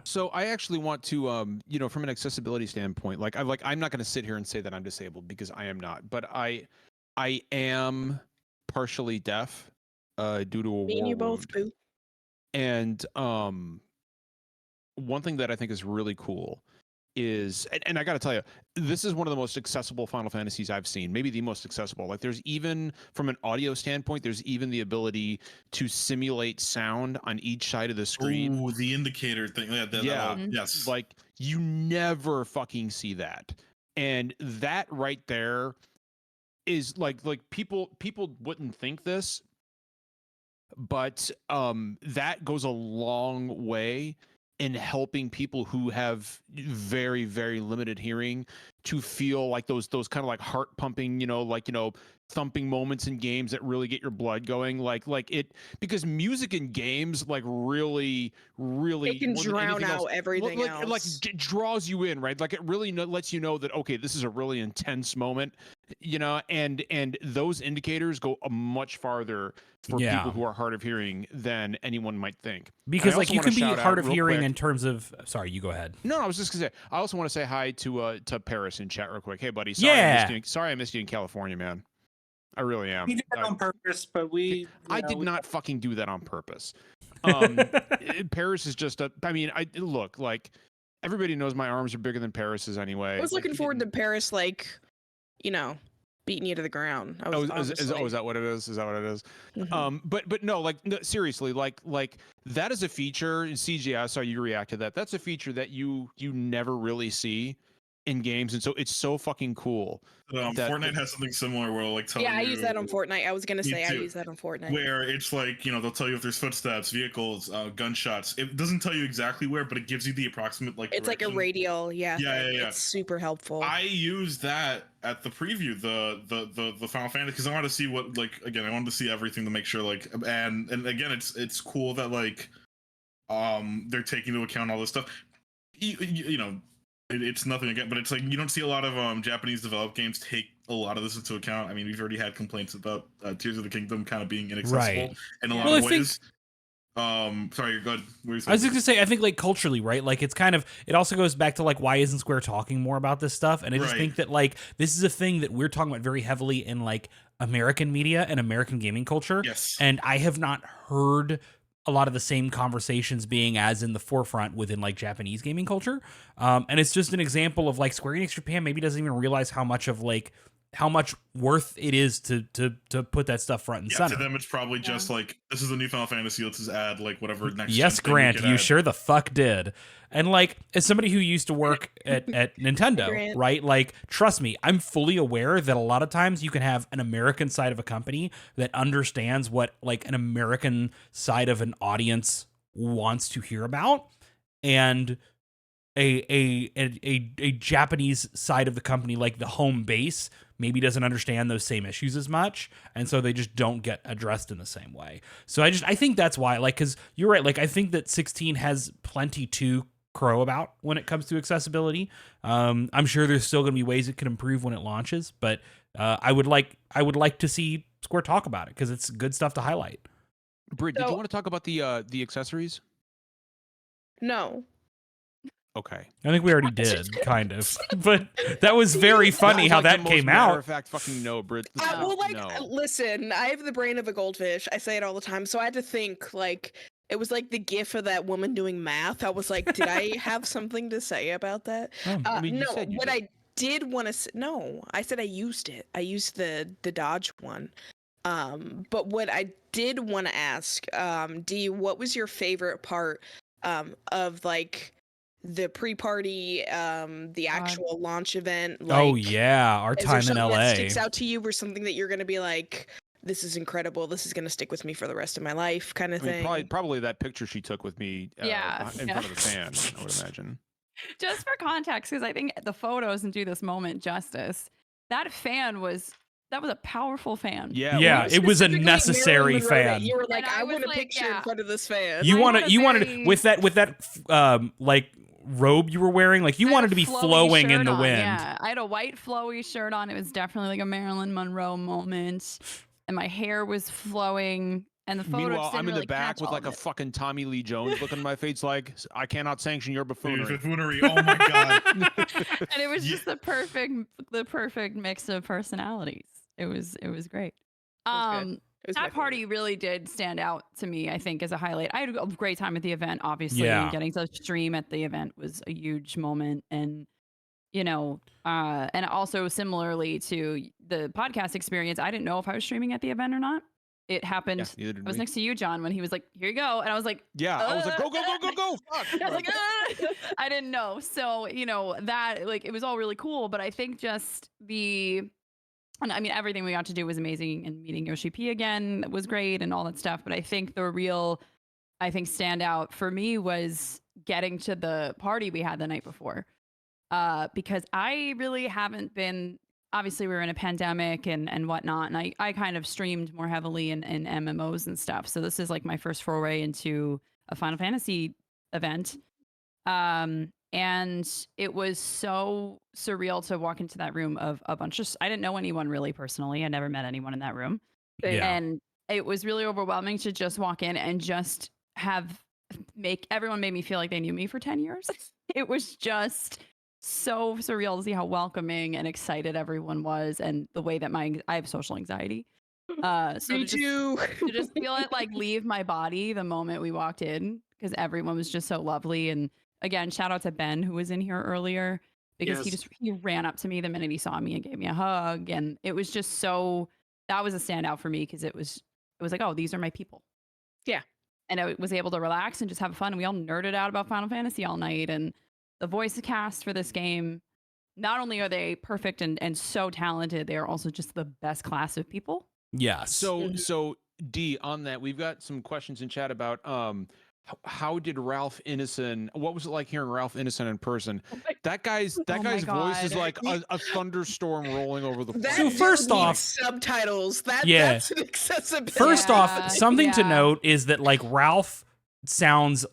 So I actually want to, from an accessibility standpoint, I'm not going to sit here and say that I'm disabled because I am not, but I am partially deaf due to a war you both, wound. boo. And one thing that I think is really cool is, and I got to tell you, this is one of the most accessible Final Fantasies I've seen, maybe the most accessible. Like there's even, from an audio standpoint, there's even the ability to simulate sound on each side of the screen. Ooh, the indicator thing. Yes. Like you never fucking see that. And that right there is like people wouldn't think this, but that goes a long way in helping people who have very, very limited hearing to feel like those kind of like heart pumping, thumping moments in games that really get your blood going, like it, because music in games like really It can more than drown anything out else, everything like else. draws you in, right? Like it really lets you know that, okay, this is a really intense moment, and those indicators go a much farther for people who are hard of hearing than anyone might think. Because like you can be hard of hearing quick, in terms of, sorry, you go ahead. No, I was just gonna say, I also want to say hi to Paris in chat real quick. Hey buddy, sorry I missed you in California, man. I really am. We did that on purpose, but I did not fucking do that on purpose. Paris is just I look, like, everybody knows my arms are bigger than Paris's anyway. I was looking forward to Paris, like, beating you to the ground. Is that what it is? Is that what it is? Mm-hmm. But no, like, no, seriously, like that is a feature in CGI. I saw you react to that. That's a feature that you never really see in games, and so it's so fucking cool. Fortnite has something similar where like tell you. I use that on Fortnite. I was gonna say I use that on Fortnite. Where it's like, they'll tell you if there's footsteps, vehicles, gunshots. It doesn't tell you exactly where, but it gives you the approximate like. It's direction. like a radial, yeah. It's super helpful. I used that at the preview, the Final Fantasy, because I wanted to see what, like, again, I wanted to see everything to make sure, like, and again, it's cool that like, they're taking into account all this stuff. It's nothing again, but it's like you don't see a lot of Japanese developed games take a lot of this into account. I mean, we've already had complaints about Tears of the Kingdom kind of being inaccessible in a lot of ways. Sorry, go ahead. I was just gonna say, I think like culturally, right? Like it's kind of, it also goes back to like, why isn't Square talking more about this stuff? And I just think that like this is a thing that we're talking about very heavily in like American media and American gaming culture. Yes. And I have not heard a lot of the same conversations being as in the forefront within like Japanese gaming culture. And it's just an example of like Square Enix Japan maybe doesn't even realize how much worth it is to put that stuff front and center. To them, it's probably just like, this is a new Final Fantasy. Let's just add like whatever next. Yes, Grant, you sure the fuck did. And like, as somebody who used to work at Nintendo, right? Like, trust me, I'm fully aware that a lot of times you can have an American side of a company that understands what like an American side of an audience wants to hear about, and a Japanese side of the company, like the home base, maybe doesn't understand those same issues as much, and so they just don't get addressed in the same way. So I think that's why, like, because you're right, like I think that 16 has plenty to crow about when it comes to accessibility. I'm sure there's still going to be ways it can improve when it launches, but I would like to see Square talk about it because it's good stuff to highlight. Britt, did you want to talk about the accessories? No. Okay. I think we already did, kind of. But that was very funny how that came out. Matter of fact, fucking no, Britt. Listen, I have the brain of a goldfish. I say it all the time. So I had to think, like, it was like the gif of that woman doing math. I was like, did I have something to say about that? I mean, no, what I did want to say, no, I said I used it. I used the Dodge one. But what I did want to ask, Dee, what was your favorite part of, like, the pre-party, the actual launch event? Like, oh yeah, our time in LA. That sticks out to you, or something that you're gonna be like, this is incredible, this is gonna stick with me for the rest of my life, kind of thing? Probably that picture she took with me in front of the fan, I would imagine. Just for context, because I think the photos and do this moment justice, that fan was a powerful fan. Yeah, it was a necessary fan. You were like, I want a picture in front of this fan. You wanted with that like robe you were wearing, like you wanted to be flowing in the wind. Yeah, I had a white flowy shirt on. It was definitely like a Marilyn Monroe moment, and my hair was flowing. And the photo. Meanwhile, I'm in really the back with like a fucking Tommy Lee Jones look on my face, like, I cannot sanction your buffoonery. Oh my god! And it was just the perfect mix of personalities. It was great. That party really did stand out to me, I think, as a highlight. I had a great time at the event, obviously. Yeah. Getting to stream at the event was a huge moment. And, and also similarly to the podcast experience, I didn't know if I was streaming at the event or not. It happened. I was next to you, John, when he was like, here you go. And I was like, I was like, go. Fuck. I was like, I didn't know. So, that, like, it was all really cool. But I think just everything we got to do was amazing, and meeting Yoshi P again was great and all that stuff. But I think the real, standout for me was getting to the party we had the night before. Because I really haven't been, obviously we were in a pandemic and whatnot, and I kind of streamed more heavily in MMOs and stuff. So this is like my first foray into a Final Fantasy event. And it was so surreal to walk into that room of a bunch of, I didn't know anyone really personally. I never met anyone in that room. Yeah. And it was really overwhelming to just walk in and just everyone made me feel like they knew me for 10 years. It was just so surreal to see how welcoming and excited everyone was, and the way that I have social anxiety. So Me too. To just feel it like leave my body the moment we walked in, because everyone was just so lovely. And again, shout out to Ben, who was in here earlier, because he ran up to me the minute he saw me and gave me a hug. And it was just that was a standout for me, because it was like, oh, these are my people. Yeah. And I was able to relax and just have fun. And we all nerded out about Final Fantasy all night. And the voice cast for this game, not only are they perfect and so talented, they are also just the best class of people. Yes. So D, on that, we've got some questions in chat about how did Ralph Ineson? What was it like hearing Ralph Ineson in person? That guy's voice is like a thunderstorm rolling over the place. So first off, subtitles. That's an accessibility. First off, something to note is that like Ralph sounds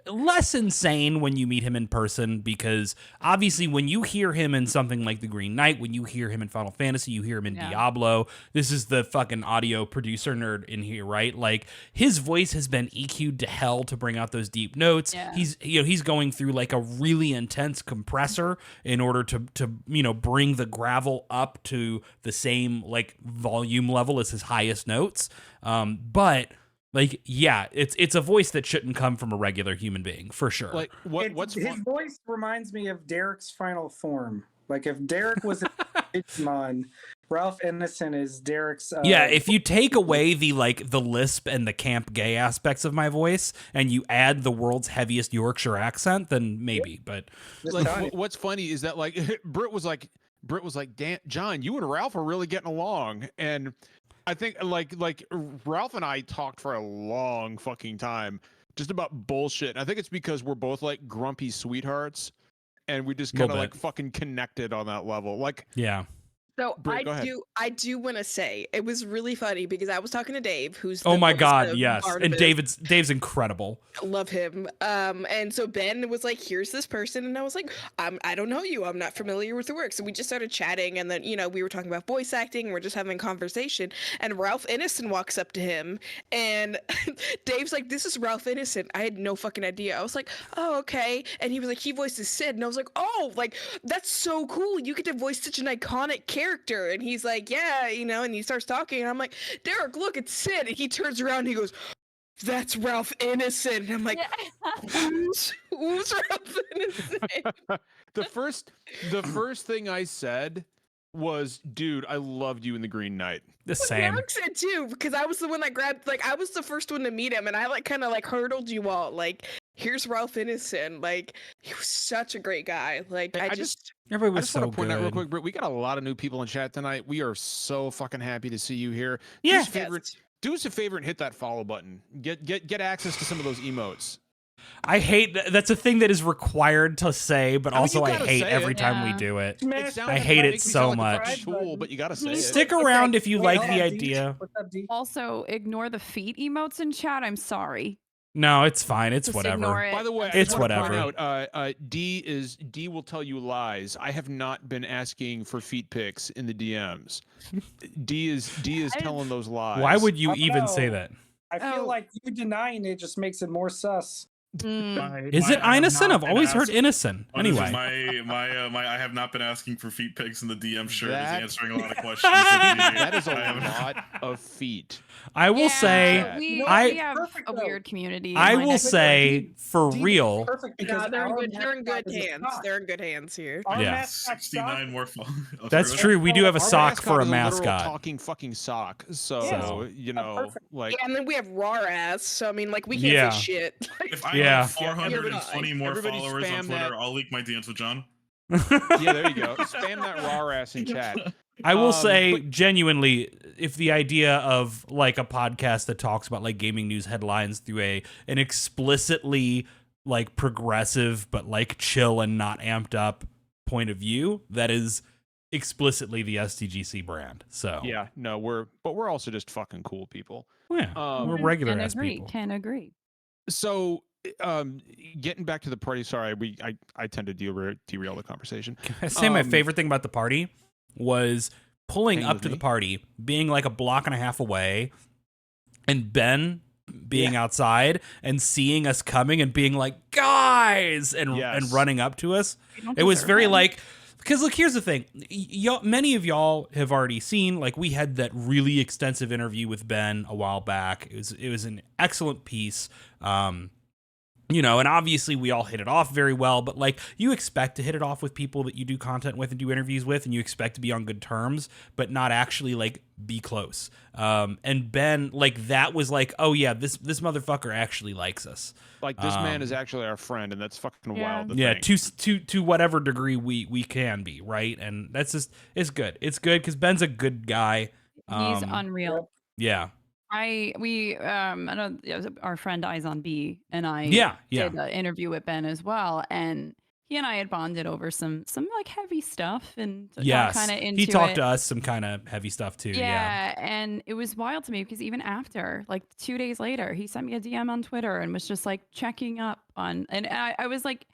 less insane when you meet him in person, because obviously when you hear him in something like The Green Knight, when you hear him in Final Fantasy, you hear him in Diablo. This is the fucking audio producer nerd in here, right? Like his voice has been EQ'd to hell to bring out those deep notes. Yeah. He's going through like a really intense compressor in order to bring the gravel up to the same like volume level as his highest notes. But like, yeah, it's a voice that shouldn't come from a regular human being, for sure. Like, his voice reminds me of Derek's final form. Like, if Derek was a Digimon, Ralph Ineson is Derek's. Yeah, if you take away the lisp and the camp gay aspects of my voice, and you add the world's heaviest Yorkshire accent, then maybe. But like, what's funny is that like Britt was like, John, you and Ralph are really getting along, and I think like Ralph and I talked for a long fucking time just about bullshit. And I think it's because we're both like grumpy sweethearts, and we just kind of like fucking connected on that level. Like, yeah. So Britt, I do want to say it was really funny because I was talking to Dave, who's oh my god, yes, and Dave's incredible. I love him. And so Ben was like, "Here's this person," and I was like, "I don't know you. I'm not familiar with the work." So we just started chatting, and then we were talking about voice acting. And we're just having a conversation, and Ralph Ineson walks up to him, and Dave's like, "This is Ralph Ineson." I had no fucking idea. I was like, "Oh, okay," and he was like, "He voices Sid," and I was like, "Oh, like that's so cool. You get to voice such an iconic character." And he's like, "Yeah," and he starts talking, and I'm like, "Derek, look, it's Sid." And he turns around and he goes, "That's Ralph Ineson." And I'm like, who's Ralph Ineson? the first thing I said was, "Dude, I loved you in The Green Knight." The same. Derek said too, because I was the one that grabbed, like, I was the first one to meet him, and I like kind of like hurdled you all, like, here's Ralph Ineson. Like, he was such a great guy. Like, I just everybody was so want to point good. out real quick, Britt, we got a lot of new people in chat tonight. We are so fucking happy to see you here. Yeah. Do us a favor and hit that follow button. Get access to some of those emotes. I hate that's a thing that is required to say, but also I hate every time we do it. I hate it so much. Tool, but you gotta say Stick around if you like the idea. Also, ignore the feet emotes in chat. I'm sorry. No, it's fine. It's Just whatever. ignore it. By the way, it's I want to whatever. point out, D will tell you lies. I have not been asking for feet pics in the DMs. D is telling those lies. Why would you even say that? I feel like you denying it just makes it more sus. Is it Ineson? I've always heard Innocent. Anyway, I have not been asking for feet pics in the DM. Shirt is answering a lot of questions. That is a lot of feet. I will say, we have a weird community. I will say, for real. They're in good hands. They're in good hands here. Yeah, 69 more. That's true. We do have a sock for a mascot. Talking fucking sock. So like. Yeah, and then we have raw ass. So I mean, like, we can't say shit. If I have 420 more followers on Twitter, I'll leak my DMs with John. Yeah, there you go. Spam that raw ass in chat. I will say, genuinely, if the idea of like a podcast that talks about like gaming news headlines through an explicitly like progressive but like chill and not amped up point of view that is explicitly the SDGC brand. So Yeah, no, we're also just fucking cool people. yeah, we're regular Can ass agree. people. Can agree. So, getting back to the party. Sorry, I tend to derail the conversation. Can I say my favorite thing about the party was pulling up to the party, being like a block and a half away, and Ben being outside and seeing us coming and being like, guys, and running up to us. It was very like, because look, here's the thing. Many of y'all have already seen, like, we had that really extensive interview with Ben a while back. It was an excellent piece. You know, and obviously we all hit it off very well, but like you expect to hit it off with people that you do content with and do interviews with, and you expect to be on good terms, but not actually like be close. And Ben, like that was like, oh yeah, this motherfucker actually likes us. Like this man is actually our friend, and that's fucking wild. Yeah, to whatever degrry we can be, right? And that's just it's good. It's good because Ben's a good guy. He's unreal. Yeah. I know our friend Eyes on B and I did an interview with Ben as well, and he and I had bonded over some like heavy stuff and kind of into he talked to us some kind of heavy stuff too. Yeah, and it was wild to me because even after, like 2 days later, he sent me a DM on Twitter and was just like checking up on, and I was like,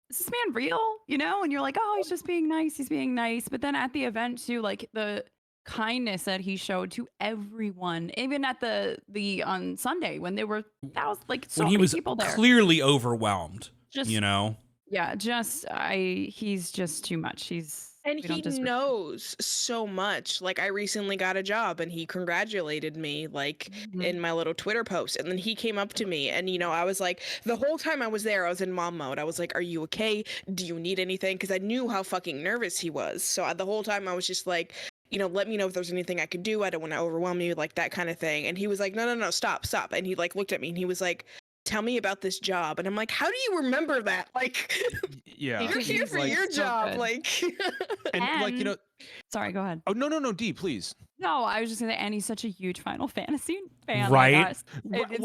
is this man real? You know? And you're like, oh, he's just being nice. He's being nice. But then at the event too, like the kindness that he showed to everyone, even at the on Sunday when there were thousands, like so many people there, clearly overwhelmed. Just, you know, he's just too much. He knows so much. Like I recently got a job and he congratulated me like in my little Twitter post, and then he came up to me and I was like, the whole time I was there I was in mom mode. I was like, are you okay? Do you need anything? Because I knew how fucking nervous he was. So the whole time I was just like, let me know if there's anything I could do. I don't want to overwhelm you, like that kind of thing. And he was like, no, stop. And he like looked at me and he was like, tell me about this job. And I'm like, how do you remember that? Like, yeah, you're here for your job. Like, and like, sorry, go ahead. Oh, no, D, please. No, I was just going to, and he's such a huge Final Fantasy fan. Right. Like us.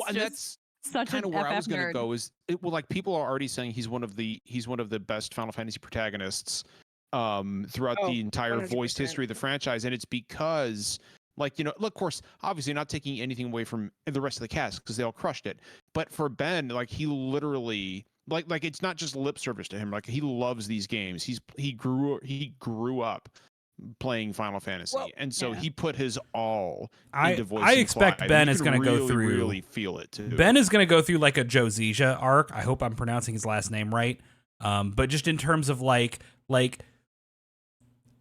And that's such kind of where I was going to go is, like people are already saying he's one of the best Final Fantasy protagonists throughout the entire 100%. Voiced history of the franchise. And it's because, like, look, of course, obviously not taking anything away from the rest of the cast because they all crushed it. But for Ben, like, he literally, like it's not just lip service to him. Like, he loves these games. He grew up playing Final Fantasy, and so he put his all into voicing. I expect Ben is going to go through. Really feel it too. Ben is going to go through like a Josija arc. I hope I'm pronouncing his last name right. But just in terms of like.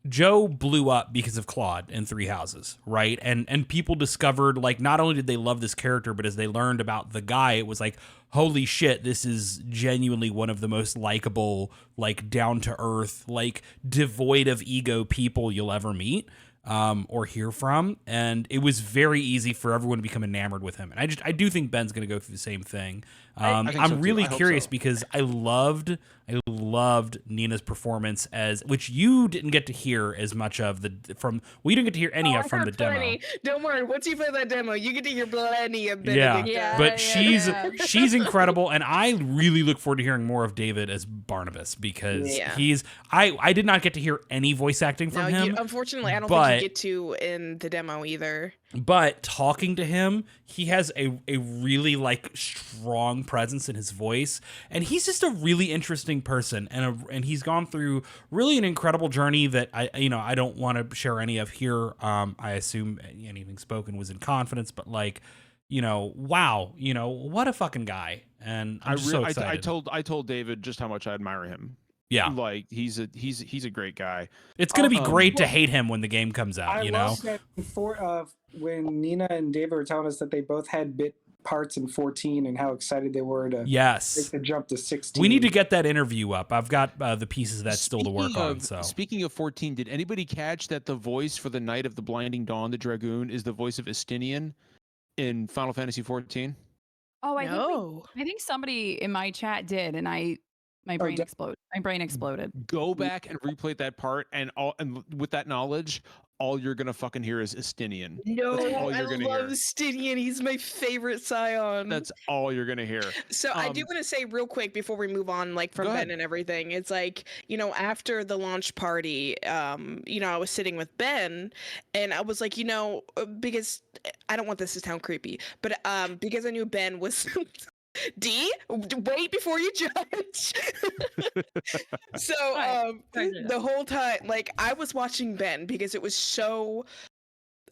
Joe blew up because of Claude in Three Houses, right? And people discovered, like, not only did they love this character, but as they learned about the guy, it was like, holy shit, this is genuinely one of the most likable, like, down-to-earth, like, devoid of ego people you'll ever meet or hear from. And it was very easy for everyone to become enamored with him. And I do think Ben's going to go through the same thing. I'm really curious because I loved Nina's performance which you didn't get to hear as much of we didn't get to hear any of from the demo. Don't worry, once you play that demo, you get to hear plenty of Benedict. But she's incredible, and I really look forward to hearing more of David as Barnabas because I did not get to hear any voice acting from him. Unfortunately, I don't think you get to in the demo either. But talking to him, he has a really like strong presence in his voice, and he's just a really interesting person, and he's gone through really an incredible journey that I don't want to share any of here. I assume anything spoken was in confidence, but like, wow, what a fucking guy, and I'm so excited. I told David just how much I admire him. Yeah, like he's a great guy. It's gonna be great to hate him when the game comes out. I will say before when Nina and David were telling us that they both had bit parts in 14 and how excited they were to make the jump to 16. We need to get that interview up. I've got the pieces of that still to work on. So speaking of 14, did anybody catch that the voice for the Knight of the Blinding Dawn, the Dragoon, is the voice of Estinian in Final Fantasy 14? Oh, I think somebody in my chat did, and my brain exploded. My brain exploded. Go back and replay that part, and with that knowledge, all you're gonna fucking hear is Estinian. No, That's all I you're gonna love hear. Stydian. He's my favorite Scion. That's all you're gonna hear. So I do want to say real quick before we move on, like from Go Ben ahead. and everything, it's like, you know, after the launch party, you know, I was sitting with Ben and I was like, you know, because I don't want this to sound creepy, but because I knew Ben was D, wait before you judge. So the whole time, like I was watching Ben because it was so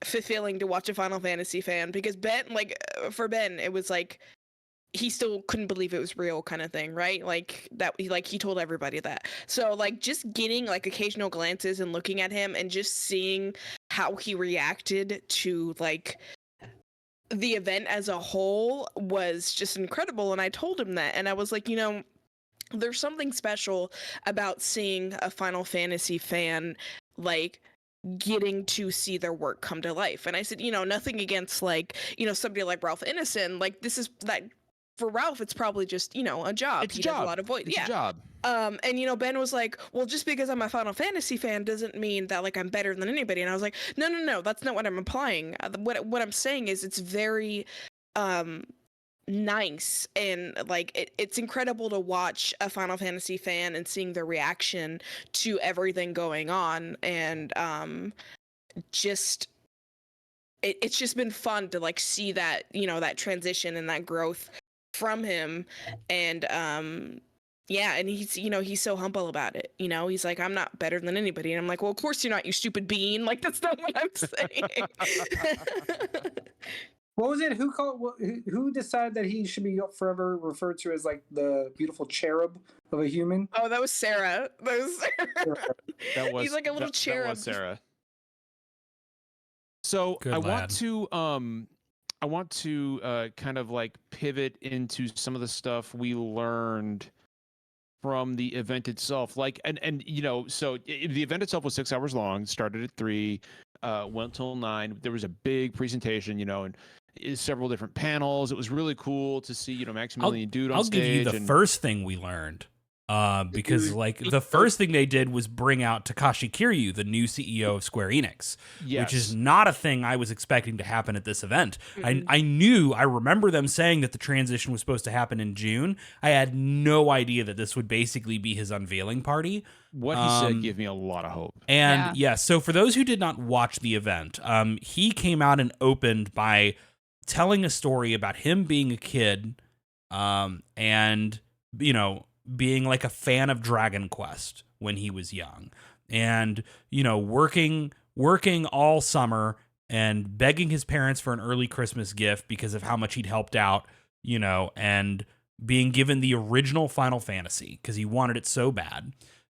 fulfilling to watch a Final Fantasy fan, because Ben, like for Ben, it was like he still couldn't believe it was real kind of thing, right? Like that, like he told everybody that. So like just getting like occasional glances and looking at him and just seeing how he reacted to like the event as a whole was just incredible. And I told him that, and I was like, you know, there's something special about seeing a Final Fantasy fan like getting to see their work come to life. And I said, you know, nothing against like, you know, somebody like Ralph Innocent, like this is like for Ralph, it's probably just, you know, a job. It's He a does job. a lot of voice. It's Yeah. a job. And you know, Ben was like, well, just because I'm a Final Fantasy fan doesn't mean that like I'm better than anybody. And I was like, no, that's not what I'm implying. What I'm saying is it's very nice, and like it's incredible to watch a Final Fantasy fan and seeing their reaction to everything going on, and just it's just been fun to like see that, you know, that transition and that growth from him. And yeah, and he's, you know, he's so humble about it, you know, he's like, I'm not better than anybody, and I'm like, well, of course you're not, you stupid bean, like that's not what I'm saying. What was it? Who decided that he should be forever referred to as like the beautiful cherub of a human? Oh, that was Sarah. That was He's like a little that cherub. was Sarah. So Good I lad. want to kind of like pivot into some of the stuff we learned from the event itself. Like and you know, so the event itself was 6 hours long, started at 3, went till 9. There was a big presentation, you know, and several different panels. It was really cool to see, you know, Maximilian Dude on I'll stage. give you the first thing we learned. Because like the first thing they did was bring out Takashi Kiryu, the new CEO of Square Enix, which is not a thing I was expecting to happen at this event. I remember them saying that the transition was supposed to happen in June. I had no idea that this would basically be his unveiling party. What he said gave me a lot of hope. And so for those who did not watch the event, he came out and opened by telling a story about him being a kid, and, you know, being like a fan of Dragon Quest when he was young, and, you know, working all summer and begging his parents for an early Christmas gift because of how much he'd helped out, you know, and being given the original Final Fantasy because he wanted it so bad.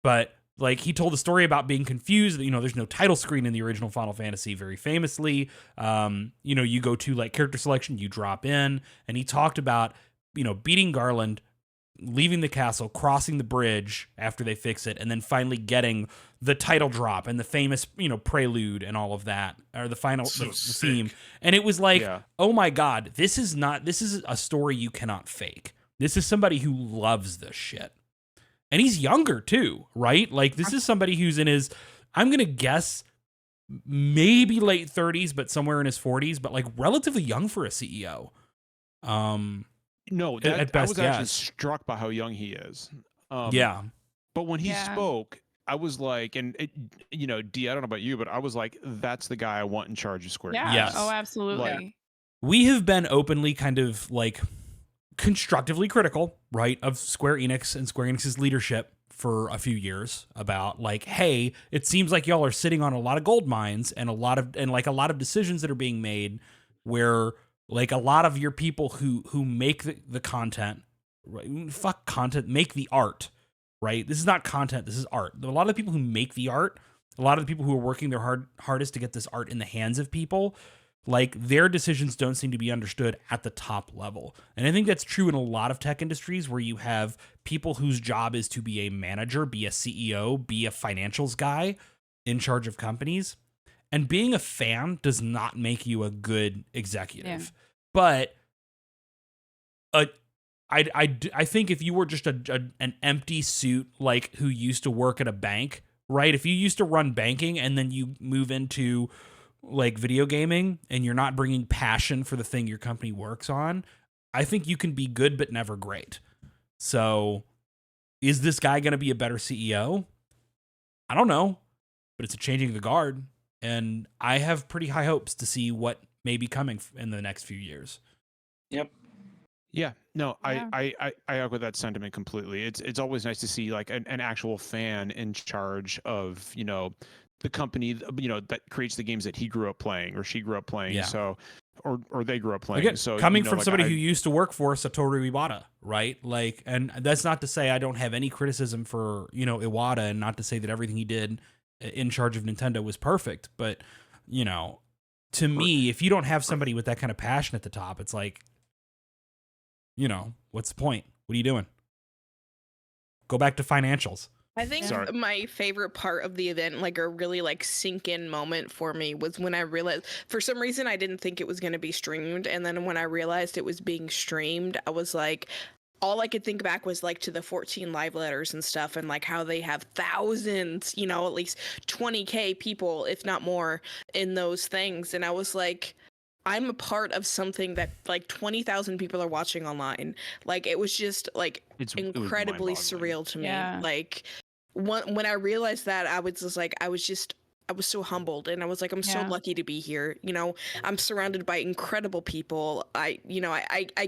But like he told the story about being confused that, you know, there's no title screen in the original Final Fantasy very famously. You know, you go to like character selection, you drop in, and he talked about, you know, beating Garland, leaving the castle, crossing the bridge after they fix it, and then finally getting the title drop and the famous, you know, prelude and all of that, or the final the theme. And it was like, oh my God, this is a story you cannot fake. This is somebody who loves this shit. And he's younger too, right? Like this is somebody who's in his, I'm going to guess maybe late 30s, but somewhere in his 40s, but like relatively young for a CEO. No, at best, I was actually struck by how young he is. But when he spoke, I was like, and it, you know, D, I don't know about you, but I was like, that's the guy I want in charge of Square. Yeah. Yes. Oh, absolutely. Like, we have been openly kind of like constructively critical, right, of Square Enix and Square Enix's leadership for a few years about like, hey, it seems like y'all are sitting on a lot of gold mines and a lot of decisions that are being made where like a lot of your people who make the content, right? Fuck content, make the art, right? This is not content, this is art. A lot of the people who make the art, a lot of the people who are working their hardest to get this art in the hands of people, like their decisions don't seem to be understood at the top level. And I think that's true in a lot of tech industries where you have people whose job is to be a manager, be a CEO, be a financials guy in charge of companies. And being a fan does not make you a good executive. But I think if you were just an empty suit, like who used to work at a bank, right? If you used to run banking and then you move into like video gaming and you're not bringing passion for the thing your company works on, I think you can be good but never great. So is this guy going to be a better CEO? I don't know, but it's a changing of the guard, and I have pretty high hopes to see what may be coming in the next few years. Yep. Yeah, no, Yeah. I echo that sentiment completely. It's always nice to see like an actual fan in charge of, you know, the company, you know, that creates the games that he grew up playing or she grew up playing. Yeah. So, or they grew up playing. Again, So coming you know, from like, somebody who used to work for Satoru Iwata, right? Like, and that's not to say I don't have any criticism for, you know, Iwata, and not to say that everything he did in charge of Nintendo was perfect, but, you know, to me, if you don't have somebody with that kind of passion at the top, it's like, you know, what's the point? What are you doing? Go back to financials. I think Sorry. my favorite part of the event, like a really like sink in moment for me, was when I realized, for some reason I didn't think it was going to be streamed, and then when I realized it was being streamed, I was like, all I could think back was like to the 14 live letters and stuff, and like how they have thousands, you know, at least 20K people, if not more, in those things, and I was like, I'm a part of something that like 20,000 people are watching online. Like it was just like it was incredibly mind-boggling. surreal to me. Yeah. Like when I realized that, I was just like, I was so humbled, and I was like, I'm so Yeah. lucky to be here. You know, I'm surrounded by incredible people. I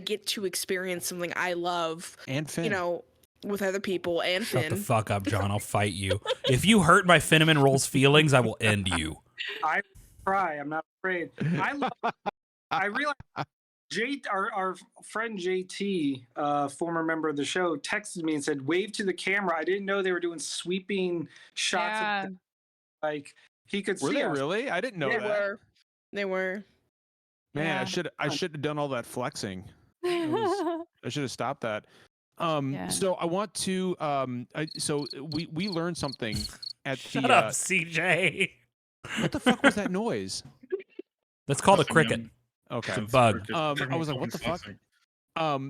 get to experience something I love, And Finn. you know, with other people, and Shut the Finn. fuck up, John. I'll fight you. If you hurt my Cinnamon Rolls feelings, I will end you. I cry. I'm not afraid. I realized our friend JT, former member of the show, texted me and said, "Wave to the camera." I didn't know they were doing sweeping shots. Yeah. Like he could Were see they us. really? I didn't know They that. were. Man, Yeah. I should have done all that flexing. I should have stopped that. Yeah. So I want to so we learned something at Shut the up, CJ. what the fuck was that noise? That's called a Nothing, cricket. man. Okay. It's a bug. I was like, what the fuck?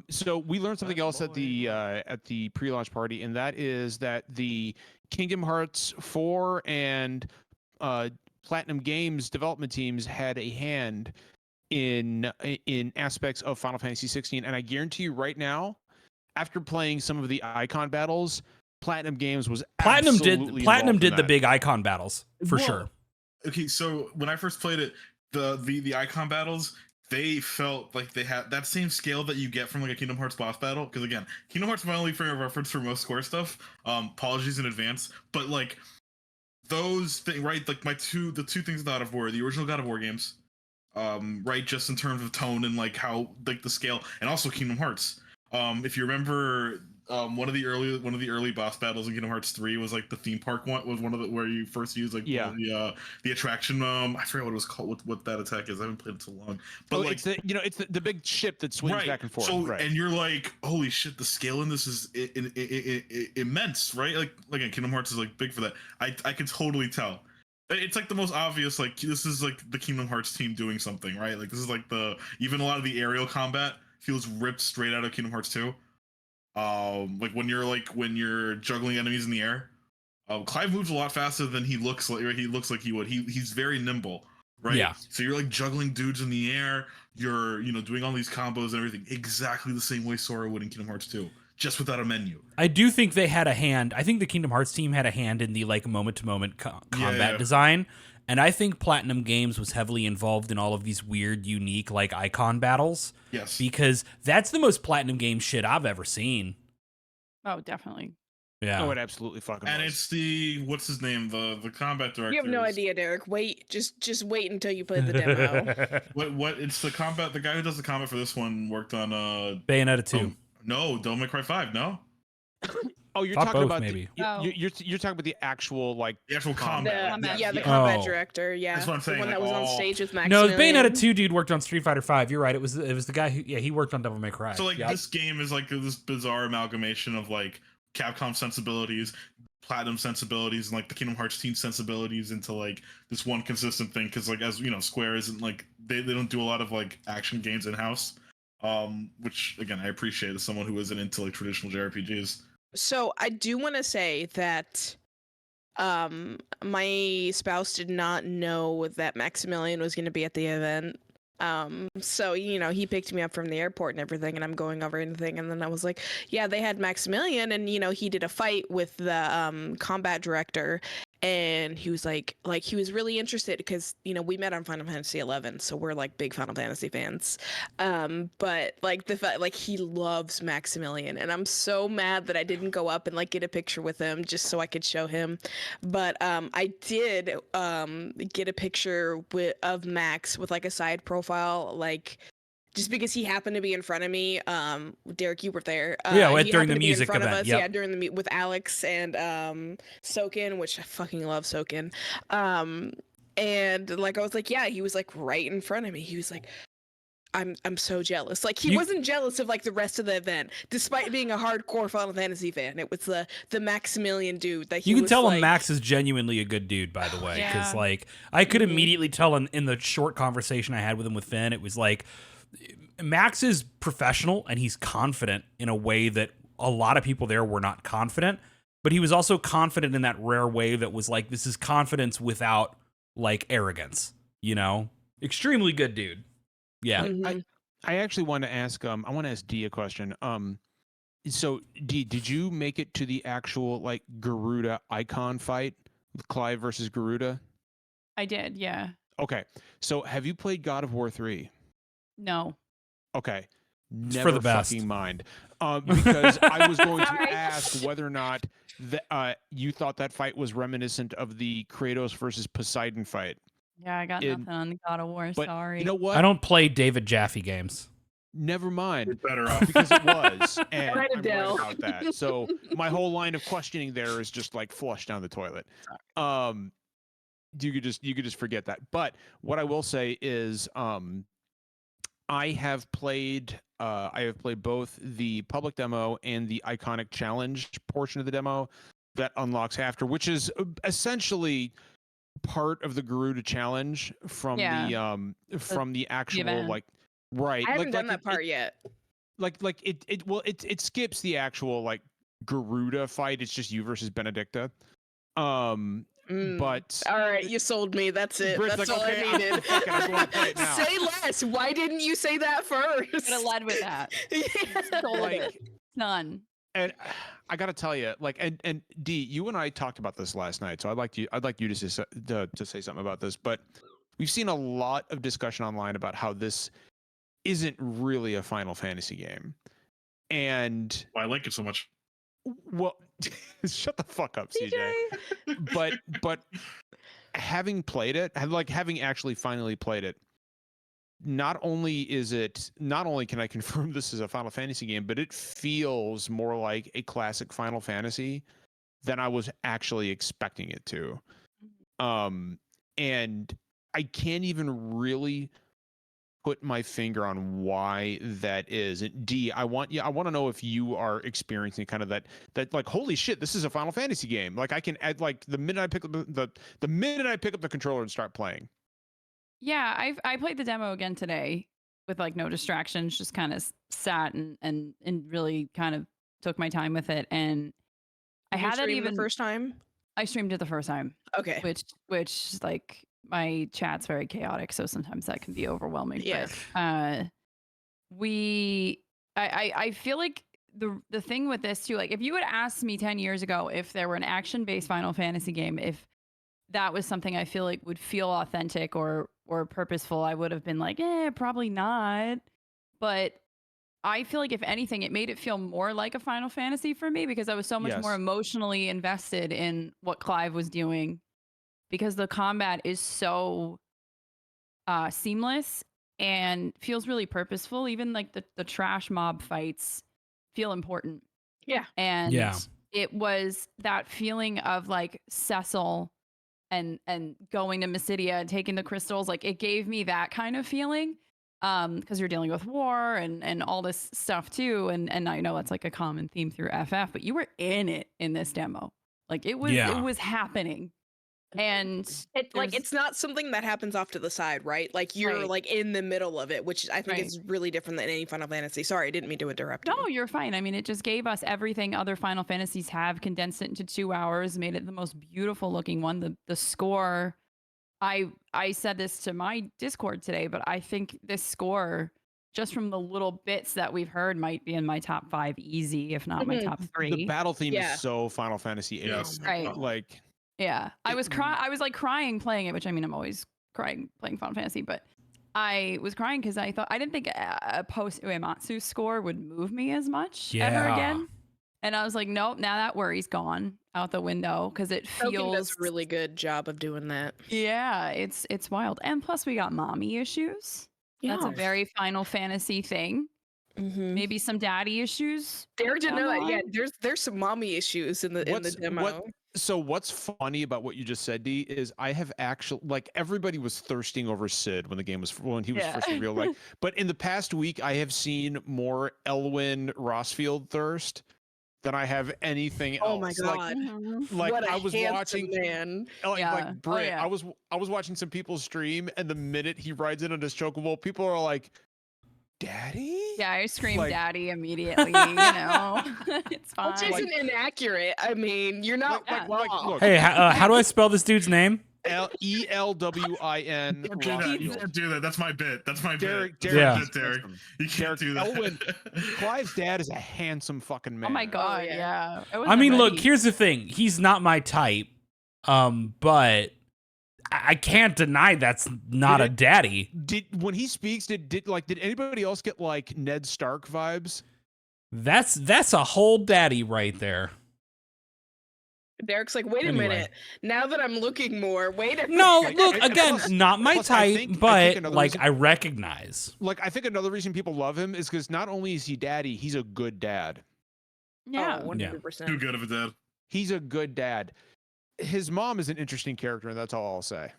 So we learned something else at the pre-launch party, and that is that the Kingdom Hearts 4 and Platinum Games development teams had a hand in aspects of Final Fantasy 16, and I guarantee you right now, after playing some of the icon battles, Platinum Games was Platinum absolutely did involved in the that. big icon battles for Well, sure. Okay, so when I first played it, the icon battles, they felt like they had that same scale that you get from like a Kingdom Hearts boss battle. Because again, Kingdom Hearts is my only frame of reference for most Square stuff. Apologies in advance, but like those things, right? Like the two things of God of War, the original God of War games, right? Just in terms of tone and like how like the scale, and also Kingdom Hearts. If you remember, one of the early boss battles in Kingdom Hearts 3 was like the theme park one, was one of the where you first use like the attraction. I forget what it was called, what that attack is. I haven't played it so long. But like, it's the big ship that swings right. back and forth. So right. and you're like, holy shit, the scale in this is immense, right? Like Kingdom Hearts is like big for that. I can totally tell. It's like the most obvious, like this is like the Kingdom Hearts team doing something, right? Like this is like even a lot of the aerial combat feels ripped straight out of Kingdom Hearts 2. Like when you're juggling enemies in the air. Clive moves a lot faster than he looks like. Right? He looks like he would. He's very nimble, right? Yeah. So you're like juggling dudes in the air. You're doing all these combos and everything exactly the same way Sora would in Kingdom Hearts 2, just without a menu. I do think they had a hand. I think the Kingdom Hearts team had a hand in the like moment-to-moment combat design, and I think Platinum Games was heavily involved in all of these weird, unique like icon battles. Yes, because that's the most Platinum Games shit I've ever seen. Oh, definitely. Yeah. Oh, it absolutely fucking and was. it's the what's his name, the combat director. You have no idea, Derek. Wait, just wait until you play the demo. What? It's the combat. The guy who does the combat for this one worked on Bayonetta 2. No, Devil May Cry 5. No. Oh, you're Thought talking both, about maybe. you're talking about the actual like The actual combat. The combat Oh. director. Yeah, That's what I'm saying, the one like, that was on all- stage with Max. No, Bayonetta 2 dude worked on Street Fighter 5. You're right. It was the guy who he worked on Devil May Cry. So like Yep. this game is like this bizarre amalgamation of like Capcom sensibilities, Platinum sensibilities, and like the Kingdom Hearts team sensibilities into like this one consistent thing. Because like, as you know, Square isn't like they don't do a lot of like action games in house. Which again I appreciate as someone who isn't into like traditional JRPGs. So I do want to say that my spouse did not know that Maximilian was going to be at the event. So, you know, he picked me up from the airport and everything, and I'm going over anything. And then I was like, yeah, they had Maximilian, and, you know, he did a fight with the combat director. And he was like he was really interested because, you know, we met on Final Fantasy 11, so we're like big Final Fantasy fans. But like the fact, like, he loves Maximilian, and I'm so mad that I didn't go up and like get a picture with him just so I could show him. But I did get a picture of Max with like a side profile, like, just because he happened to be in front of me. Derek, you were there. Yeah, he during the happened to be in music front of event. us. Yep. Yeah, during the with Alex and Soken, which I fucking love Soken. And like I was like, yeah, he was like right in front of me. He was like, I'm so jealous. Like, he wasn't jealous of like the rest of the event, despite being a hardcore Final Fantasy fan. It was the Maximilian dude that he You can was tell like, him Max is genuinely a good dude, by the way, because Yeah. like I could immediately tell in the short conversation I had with him with Finn, it was like Max is professional and he's confident in a way that a lot of people there were not confident, but he was also confident in that rare way that was like, this is confidence without like arrogance, you know? Extremely good dude. Yeah. I actually want to ask I want to ask Dee a question. So Dee, did you make it to the actual like Garuda icon fight with Clive versus Garuda? I did, yeah. Okay. So have you played God of War 3? No. Okay. It's Never for the best. fucking mind. Because I was going to Sorry. ask whether or not you thought that fight was reminiscent of the Kratos versus Poseidon fight. Yeah, I got nothing on the God of War. But Sorry. you know what? I don't play David Jaffe games. Never mind. You're better off. Because it was, and Right, I'm right Adele. about that. So my whole line of questioning there is just like flushed down the toilet. You could just forget that. But what I will say is, I have played both the public demo and the iconic challenge portion of the demo that unlocks after, which is essentially part of the Garuda challenge from the actual event. like right. I haven't like, done like that part yet. It skips the actual like Garuda fight. It's just you versus Benedicta. But All right, you sold me. That's it. Britt's That's like, all okay, I needed. fuck it, I'm going to play it now. Say less. Why didn't you say that first? Could have led with that. Sold like, it. None. and I gotta tell you, like, and Dee, you and I talked about this last night, so I'd like you to say something about this. But we've seen a lot of discussion online about how this isn't really a Final Fantasy game, and Why I like it so much. well, shut the fuck up, CJ. But having played it, having actually finally played it, not only can I confirm this is a Final Fantasy game, but it feels more like a classic Final Fantasy than I was actually expecting it to. And I can't even really put my finger on why that is. Dee, I want to know if you are experiencing kind of that like, holy shit, this is a Final Fantasy game. Like, I can add, like, the minute I pick up the controller and start playing. Yeah, I played the demo again today with like no distractions, just kind of sat and really kind of took my time with it. And I had that even the first time. I streamed it the first time. Okay. Which like my chat's very chaotic, so sometimes that can be overwhelming. Yes. But, I feel like the thing with this too, like if you had asked me 10 years ago if there were an action-based Final Fantasy game, if that was something I feel like would feel authentic or purposeful, I would have been like, probably not. But I feel like if anything, it made it feel more like a Final Fantasy for me because I was so much more emotionally invested in what Clive was doing because the combat is so seamless and feels really purposeful. Even like the trash mob fights feel important. Yeah. And Yeah. it was that feeling of like Cecil and going to Mysidia and taking the crystals. Like it gave me that kind of feeling because you're dealing with war and all this stuff too. And I know that's like a common theme through FF, but you were in it in this demo. Like it was happening. And It's like it's not something that happens off to the side, right? Like you're Right. like in the middle of it, which I think Right. is really different than any Final Fantasy. Sorry, I didn't mean to interrupt No, you. you're fine. I mean, it just gave us everything other Final Fantasies have, condensed it into 2 hours, made it the most beautiful looking one. The score, I said this to my Discord today, but I think this score, just from the little bits that we've heard, might be in my top 5 easy, if not my top 3. The battle theme Yeah. is so Final Fantasy VIII. Yes. Right. Like, Yeah, I was like crying playing it, which I mean, I'm always crying playing Final Fantasy, but I was crying because I didn't think a post Uematsu score would move me as much ever again. And I was like, nope, now that worry's gone out the window because it Token does feels a really good job of doing that. Yeah, it's wild. And plus we got mommy issues. That's a very Final Fantasy thing. Maybe some daddy issues. Derek didn't know that. down the Yeah, line. there's some mommy issues in the demo. So what's funny about what you just said, Dee, is I have actually, like, everybody was thirsting over Sid when he was first revealed. Like, but in the past week, I have seen more Elwyn Rossfield thirst than I have anything else. Oh my god! Like what a I was handsome watching, man. like Britt. I was watching some people stream, and the minute he rides in on his chocobo, people are like, "Daddy?" Yeah, I screamed Like- daddy immediately, it's fine. Which isn't inaccurate. I mean, you're not wrong. look, Hey, how do I spell this dude's name? ELWIN. Don't do that. Don't do that. That's my bit. That's my Derek, bit. Derek, That's my bit, Derek. You can't do that. Elwyn, Clive's dad is a handsome fucking man. Oh my god, yeah. yeah. I mean, look, here's the thing. He's not my type. But I can't deny that's not a daddy. When he speaks, did anybody else get like Ned Stark vibes? That's a whole daddy right there. Derek's like, wait a minute. Now that I'm looking more, wait a minute. No, look, again, not my plus, type, but like I recognize. Like, I think another reason people love him is because not only is he daddy, he's a good dad. Yeah. Oh, 100%. Too good of a dad. He's a good dad. His mom is an interesting character, and that's all I'll say.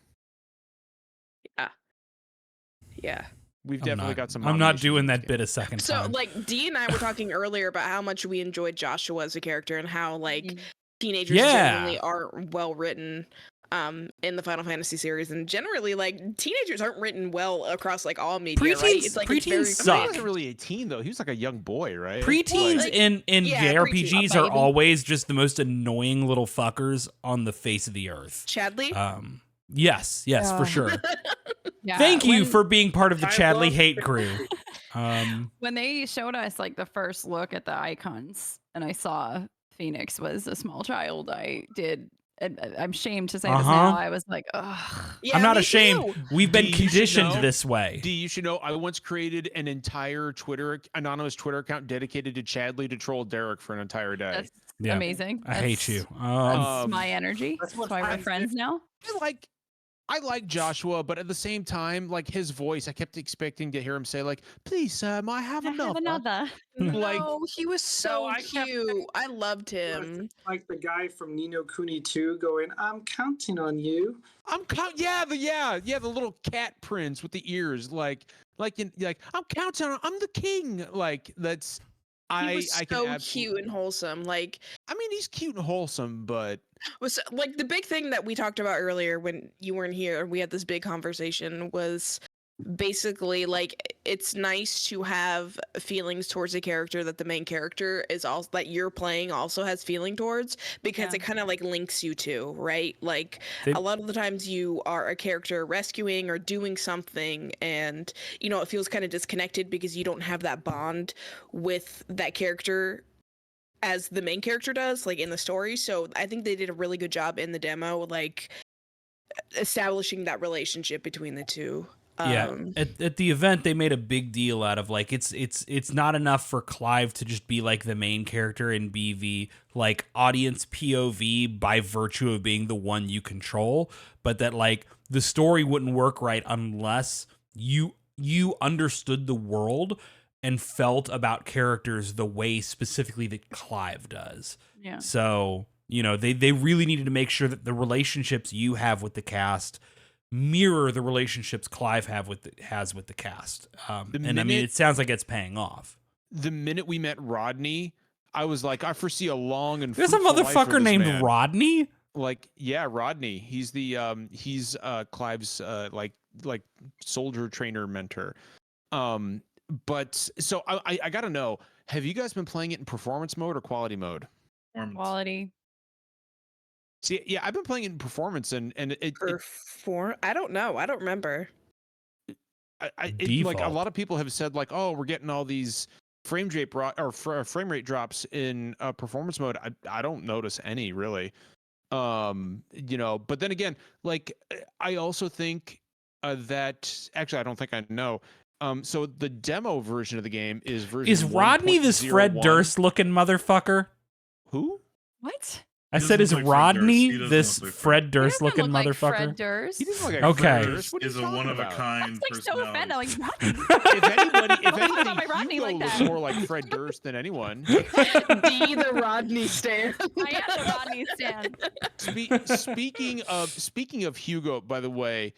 Yeah. We've definitely got some. I'm not doing that bit a second So, time. like, Dee and I were talking earlier about how much we enjoyed Joshua as a character and how, like, teenagers generally aren't well written in the Final Fantasy series. And generally, like, teenagers aren't written well across, like, all media, right? It's like, it's very suck. He wasn't really a teen, though. He was like a young boy, right? Preteens Like, in JRPGs preteen, are always just the most annoying little fuckers on the face of the earth. Chadley? Yes, for sure. Yeah, Thank you for being part of the I Chadley love hate it. crew. When they showed us like the first look at the icons and I saw Phoenix was a small child, I'm ashamed to say this now. I was like, ugh. Yeah, I'm not me ashamed. too. We've been Dee, you should conditioned know- this way. Dee, you should know, I once created an entire anonymous Twitter account dedicated to Chadley to troll Derek for an entire day. That's Yeah. amazing. I hate you. That's my energy. That's That's what why we're I'm friends now. I like Joshua, but at the same time, like his voice, I kept expecting to hear him say, like, "Please, sir, may I have another?" Like, No, he was so I kept- cute. I loved him. Like the guy from Nino Kuni 2 going, I'm counting on you. the little cat prince with the ears, like I'm counting on, I'm the king. Like that's He was I can so absolutely, cute and wholesome. Like, I mean, he's cute and wholesome, but was like the big thing that we talked about earlier when you weren't here. We had this big conversation. Was basically like it's nice to have feelings towards a character that the main character is also that you're playing also has feeling towards, because it kind of like links you to, right? Like a lot of the times you are a character rescuing or doing something and you know it feels kind of disconnected because you don't have that bond with that character as the main character does, like in the story. So I think they did a really good job in the demo, like establishing that relationship between the two. At the event they made a big deal out of like it's not enough for Clive to just be like the main character and be the like audience POV by virtue of being the one you control, but that like the story wouldn't work right unless you understood the world and felt about characters the way specifically that Clive does. Yeah. So, you know, they really needed to make sure that the relationships you have with the cast mirror the relationships Clive has with the cast. I mean, it sounds like it's paying off. The minute we met Rodney, I was like, I foresee a long and There's a fruitful life for motherfucker this named man. Rodney. Like, yeah, Rodney. He's the he's Clive's like soldier trainer mentor. But so I gotta know, have you guys been playing it in performance mode or quality mode? Quality. See, yeah, I've been playing it in performance, and I don't know. I don't remember. Like a lot of people have said, like, oh, we're getting all these frame rate drops in performance mode. I don't notice any really. You know, but then again, like I also think that actually I don't think I know. So the demo version of the game is version. Is Rodney this Fred Durst looking motherfucker? Who? What? I said, is Rodney this Fred Durst looking motherfucker? Fred Durst. He doesn't look like okay. Fred Durst. What is a one of a kind. That's like so offended. Like Rodney. If anything, Hugo like looks more like Fred Durst than anyone. D the Rodney stand. I am the Rodney stand. Speaking of Hugo, by the way,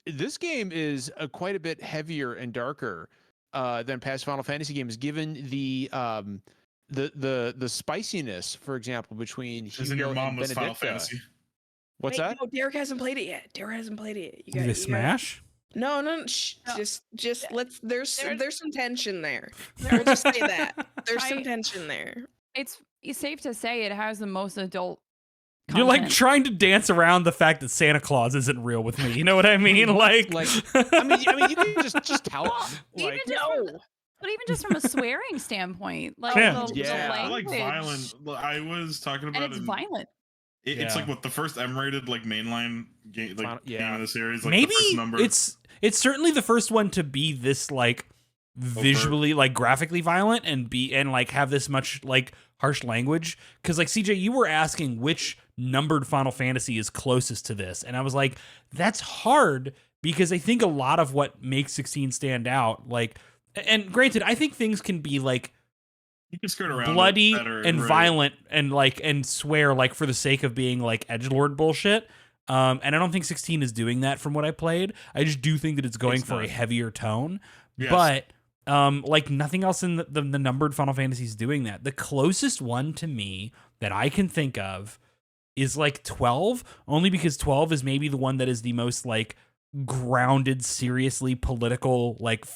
this game is quite a bit heavier and darker than past Final Fantasy games, given the spiciness, for example, between Hugo and Benedicta. Final Fantasy. What's that? No, Derek hasn't played it yet. Did they smash? No. Shh. No. Just let's. There's some tension there. We'll just say that there's some tension there. It's safe to say it has the most adult. You're like trying to dance around the fact that Santa Claus isn't real with me. You know what I mean? Like I mean, you can just tell them. But even just from a swearing standpoint, like the I like violent. I was talking about it's violent. It's like what the first M-rated like mainline game, game of the series. Like maybe the first number. It's certainly the first one to be this like visually like graphically violent and like have this much like harsh language. Because like CJ, you were asking which numbered Final Fantasy is closest to this, and I was like, that's hard because I think a lot of what makes 16 stand out, like. And granted, I think things can be like you can skirt around bloody and violent and swear like for the sake of being like edgelord bullshit. And I don't think 16 is doing that from what I played. I just do think that it's going for a heavier tone. Yes. But like nothing else in the numbered Final Fantasy is doing that. The closest one to me that I can think of is like 12, only because 12 is maybe the one that is the most like grounded, seriously political, like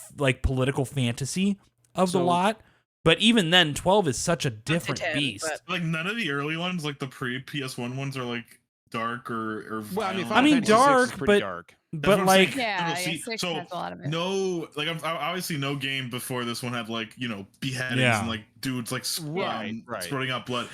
political fantasy of the lot. But even then, 12 is such a different beast. Like none of the early ones, like the pre PS1 ones, are like dark or violent. I mean dark, but dark. But like, so has a lot of it. No, like obviously no game before this one had like beheadings and like dudes like spurting out blood.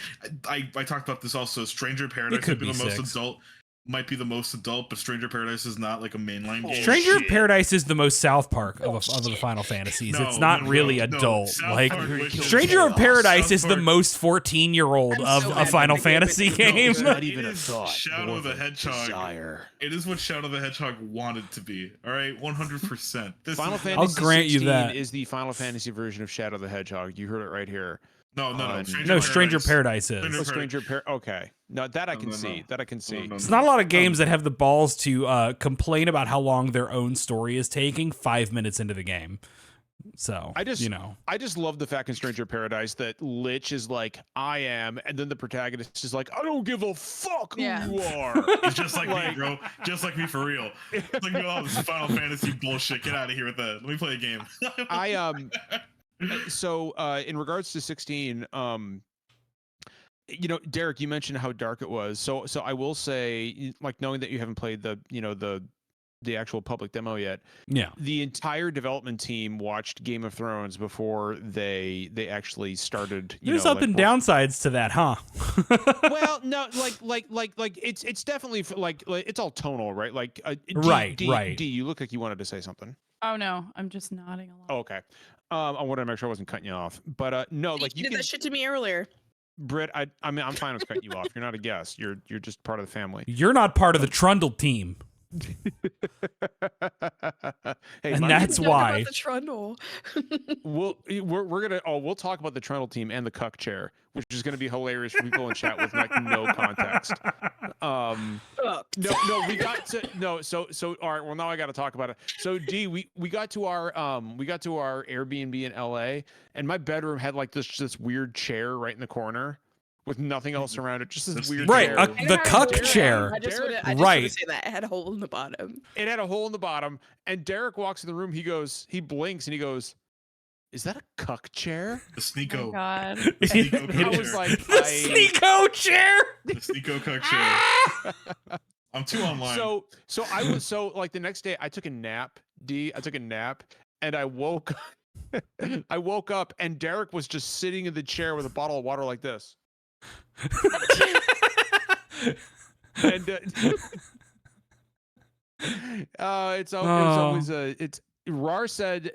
I talked about this also. Stranger Paradise could be the most adult. Might be the most adult, but Stranger Paradise is not like a mainline game. Stranger Paradise is the most South Park of the Final Fantasies. It's not really adult. Like Stranger Paradise is the most 14-year-old of a Final Fantasy game. It's not even a thought. Shadow of the Hedgehog. Desire. It is what Shadow the Hedgehog wanted to be. All right, 100%. Final Fantasy 16 is the Final Fantasy version of Shadow the Hedgehog. You heard it right here. No. Stranger Paradise is. Okay. No, that I can see. That I can see. It's not a lot of games that have the balls to complain about how long their own story is taking 5 minutes into the game. So I just love the fact in Stranger Paradise that Lich is like, I am, and then the protagonist is like, I don't give a fuck who you are. It's just like me, bro. Just like me for real. It's like, oh, this is Final Fantasy bullshit. Get out of here with that. Let me play a game. So in regards to 16, Derek, you mentioned how dark it was. So I will say, like, knowing that you haven't played the actual public demo yet. Yeah. The entire development team watched Game of Thrones before they actually started. There's up and downsides to that, huh? Well, no, like it's definitely like it's all tonal, right? Like right. D, you look like you wanted to say something. Oh no, I'm just nodding along. Oh, okay. I wanted to make sure I wasn't cutting you off, but no, like you did that shit to me earlier. Britt, I mean, I'm fine with cutting you off. You're not a guest. You're just part of the family. You're not part of the Trundle team. Hey, and that's why. About the Trundle. We'll talk about the Trundle team and the cuck chair, which is going to be hilarious for people in chat with like no context. We got to So all right. Well, now I got to talk about it. So D, we got to our Airbnb in LA, and my bedroom had like this weird chair right in the corner with nothing else around it, just this weird Right, chair. the cuck chair. I just want to Right. say that it had a hole in the bottom. It had a hole in the bottom, and Derek walks in the room. He blinks, and he goes, "Is that a cuck chair?" The Oh Sneeko. God. The Sneeko cuck I was chair. like, The Sneeko chair. The Sneeko cuck chair. I'm too online. So I was like the next day I took a nap. I took a nap, and I woke. I woke up, and Derek was just sitting in the chair with a bottle of water like this. And it's always it's Rar said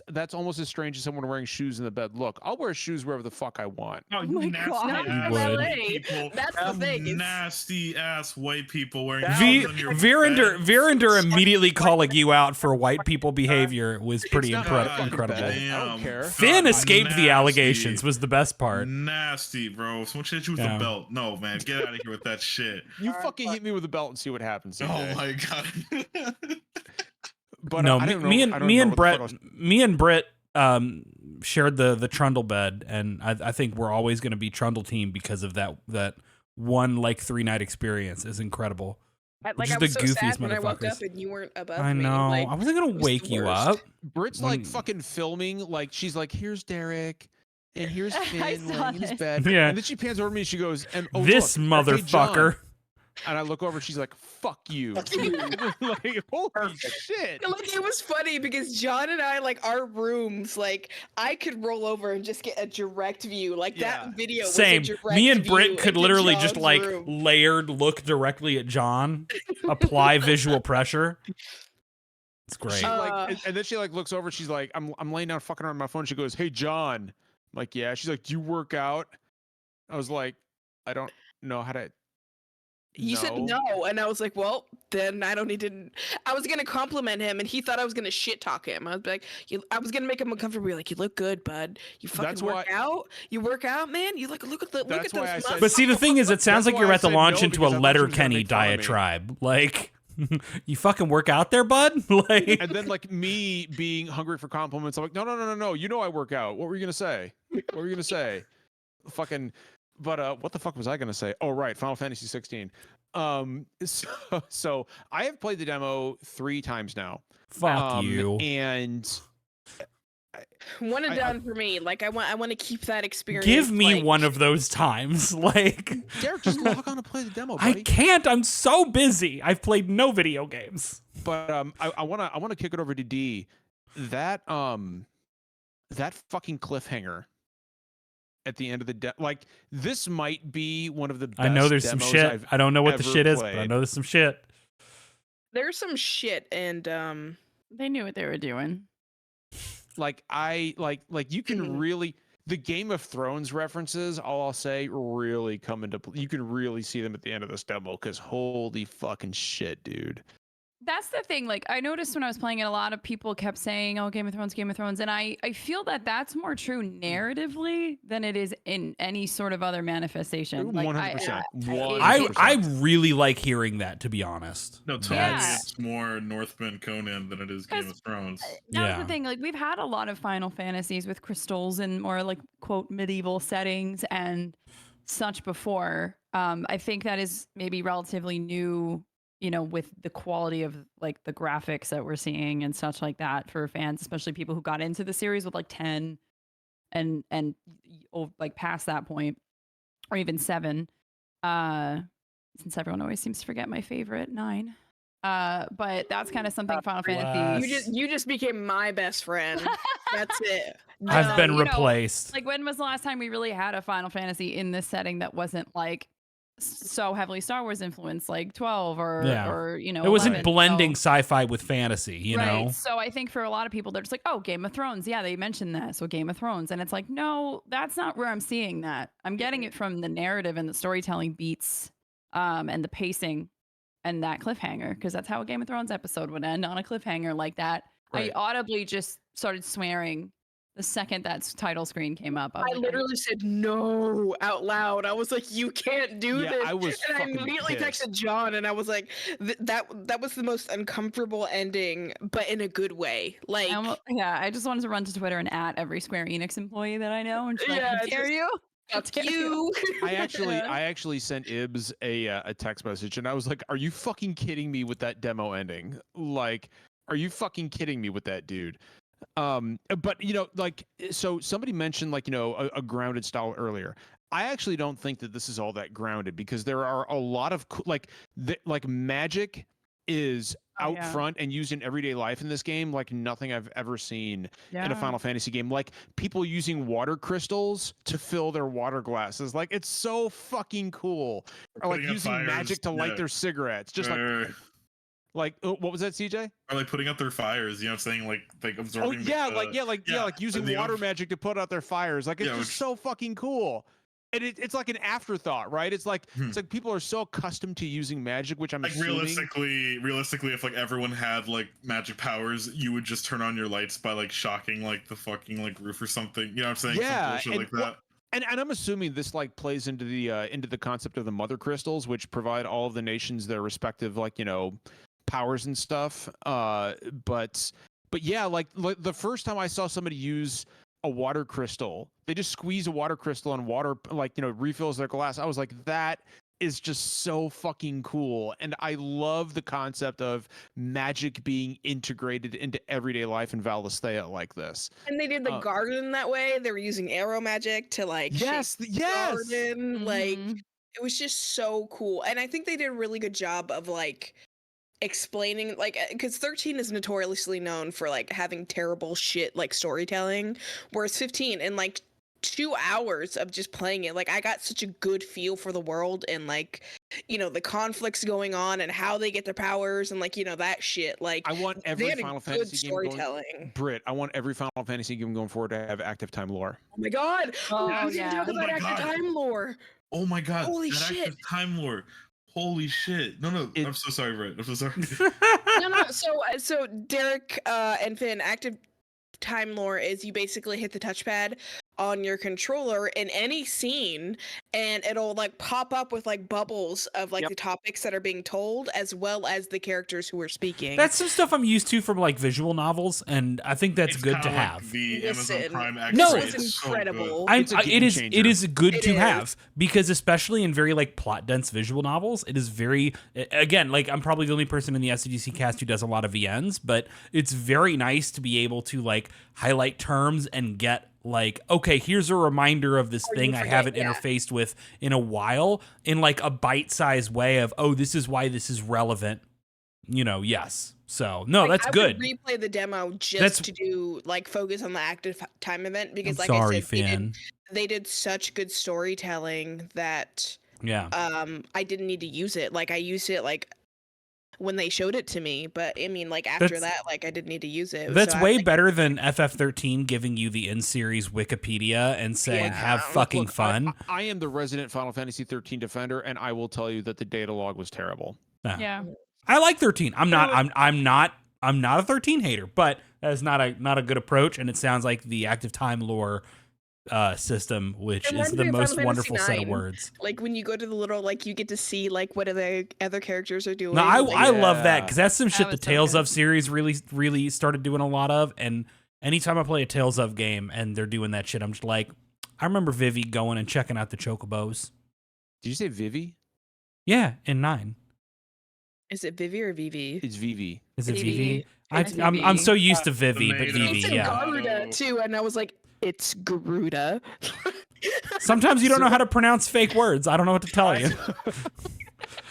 that's almost as strange as someone wearing shoes in the bed. Look, I'll wear shoes wherever the fuck I want. Oh, Oh my God. Not You from would. LA. people. That's the thing. It's- Nasty ass white people wearing Verinder immediately calling you out for white people behavior was pretty It's not my incredible. fucking bed. I don't care. Finn escaped the nasty. allegations was the best part. Nasty, bro. Someone hit you with Yeah. the belt. No, man, get out of here with that shit. You fucking hit me with a belt and see what happens. Oh CJ. my god. But No, I don't know- me I don't and know what the Brett, fuck I was- me and Britt shared the Trundle bed, and I think we're always going to be Trundle team because of that one like 3-night experience is incredible. Like Which is I the was so goofiest sad when I woke motherfuckers. up and you weren't above I me. know. Like, I wasn't gonna it was wake the you worst. up. Britt's When- like fucking filming. Like she's like, "Here's Derek, and here's I Finn saw laying in his this. bed." Yeah. And then she pans over to me. And she goes, "And oh, This look, hey, John." motherfucker. And I look over. She's like, "Fuck you." Like, holy shit. Like it was funny because John and I, like our rooms, like I could roll over and just get a direct view. Like Yeah. that video was Same. a direct Me and view Britt could into literally just John's like room. layered look directly at John, apply visual pressure. It's great. She like, and then she like looks over. She's like, I'm laying down fucking around my phone. She goes, "Hey, John." I'm like, "Yeah." She's like, "Do you work out?" I was like, "I don't know how to." You said no, and I was like, well, then I don't need to. I was gonna compliment him, and he thought I was gonna shit talk him. I was like, I was gonna make him uncomfortable. Be like, you look good, bud. You fucking That's work why- out. You work out, man. You look at those That's why I muscles. said- But see, the thing is, it sounds That's like you're why I about to said launch no, into a because I thought she was gonna Letterkenny make fun of me. diatribe. Like, you fucking work out there, bud? Like, And then like me being hungry for compliments, I'm like, no. You know I work out. What were you gonna say? What were you gonna say? Fucking. But what the fuck was I gonna say? Oh right, Final Fantasy 16. So I have played the demo 3 times now. fuck you. And One and I- done for me. Like I want to keep that experience. Give me like, one of those times. Like, Derek, just log on to play the demo, I buddy. can't. I'm so busy. I've played no video games. But I wanna kick it over to D. That fucking cliffhanger at the end of the like this might be one of the best I know there's some demos shit. I've I don't know what the ever shit is, but I played. know there's some shit. There's some shit, and They knew what they were doing. Like I like you can Mhm. really the Game of Thrones references, all I'll say, really come into play. You can really see them at the end of this demo because holy fucking shit, dude. That's the thing. Like, I noticed when I was playing it, a lot of people kept saying, "Oh, Game of Thrones, Game of Thrones," and I feel that that's more true narratively than it is in any sort of other manifestation. Like, 100%. I really like hearing that, to be honest. No, totally. Yeah. It's more Northman Conan than it is Game of Thrones. That's Yeah. the thing. Like, we've had a lot of Final Fantasies with crystals and more like quote medieval settings and such before. I think that is maybe relatively new, you know, with the quality of like the graphics that we're seeing and such like that for fans, especially people who got into the series with like 10 and like past that point or even 7. Since everyone always seems to forget my favorite 9. But that's kind of something Final Fantasy. you just became my best friend. That's it. I've been you know, replaced. Like, when was the last time we really had a Final Fantasy in this setting that wasn't like so heavily Star Wars influenced, like 12 or you know, it wasn't 11, blending so, sci-fi with fantasy, you right. know? So I think for a lot of people, they're just like, oh, Game of Thrones. Yeah, they mentioned that. So Game of Thrones. And it's like, no, that's not where I'm seeing that. I'm getting it from the narrative and the storytelling beats and the pacing and that cliffhanger, because that's how a Game of Thrones episode would end, on a cliffhanger like that. Right. I audibly just started swearing the second that title screen came up. I literally said no out loud. I was like, "You can't do Yeah, this." I was and I fucking immediately pissed. texted John, and I was like, "That was the most uncomfortable ending, but in a good way." Like, I just wanted to run to Twitter and at every Square Enix employee that I know and just like, Yeah, how dare just- you? Fuck you. I actually sent Ibs a text message, and I was like, "Are you fucking kidding me with that demo ending? Like, are you fucking kidding me with that, dude?" But like, so somebody mentioned like a grounded style earlier. I actually don't think that this is all that grounded, because there are a lot of like magic is out front and used in everyday life in this game like nothing I've ever seen in a Final Fantasy game. Like people using water crystals to fill their water glasses. Like it's so fucking cool. Or like using magic to light their cigarettes. Just like what was that, CJ? Or like putting out their fires, you know what I'm saying? Like absorbing. Like using water magic to put out their fires. Like it's just so fucking cool. And it's like an afterthought, right? It's like people are so accustomed to using magic, which I'm like assuming... realistically, if like everyone had like magic powers, you would just turn on your lights by like shocking like the fucking like roof or something. You know what I'm saying? Yeah, some bullshit like that. And I'm assuming this like plays into the concept of the mother crystals, which provide all of the nations their respective like powers and stuff. But yeah, like the first time I saw somebody use a water crystal, they just squeeze a water crystal and water like refills their glass. I was like, that is just so fucking cool. And I love the concept of magic being integrated into everyday life in Valisthea like this. And they did the garden that way. They were using arrow magic to like shape the garden. Like it was just so cool. And I think they did a really good job of like explaining, like, because 13 is notoriously known for like having terrible shit like storytelling, whereas 15 in like 2 hours of just playing it, like I got such a good feel for the world and like the conflicts going on and how they get their powers and like that shit. Like I want every Final Fantasy game storytelling. Britt, I want every Final Fantasy game going forward to have active time lore. Oh my god! We didn't talk about active time lore. Oh my god! Holy shit! Active time lore. Holy shit! No, I'm so sorry, Britt. I'm so sorry. No. So Derek and Finn, active time lore is you basically hit the touchpad on your controller in any scene, and it'll like pop up with like bubbles of like the topics that are being told, as well as the characters who are speaking. That's some stuff I'm used to from like visual novels, and I think that's good to have. The Amazon Prime no, it's incredible. It is good to have, because especially in very like plot dense visual novels, it is very, again, like I'm probably the only person in the SDGC cast who does a lot of VNs, but it's very nice to be able to like highlight terms and get like, okay, here's a reminder of this thing I haven't interfaced with in a while, in like a bite-sized way of, oh, this is why this is relevant. Yes. So no, that's good. I would replay the demo just to do like focus on the active time event, because I said, they did such good storytelling that I didn't need to use it. Like I used it like when they showed it to me, but I mean, like after that, like I didn't need to use it. That's way better than FF13 giving you the in-series Wikipedia and saying have fucking fun. I am the resident Final Fantasy 13 defender, and I will tell you that the data log was terrible. Yeah, I like 13. I'm not a 13 hater, but that is not a good approach. And it sounds like the active time lore system, which is the most wonderful set of words. Like when you go to the little, like you get to see like what other caregivers are doing. No, I love that, because that's some shit the Tales of series really started doing a lot of. And anytime I play a Tales of game and they're doing that shit, I'm just like, I remember Vivi going and checking out the chocobos. Did you say Vivi? Yeah, in 9. Is it Vivi or Vivi? It's Vivi. Is it Vivi? I'm so used to Vivi, but Vivi, it's Garuda too, and I was like, it's Garuda. Sometimes you don't know how to pronounce fake words. I don't know what to tell you.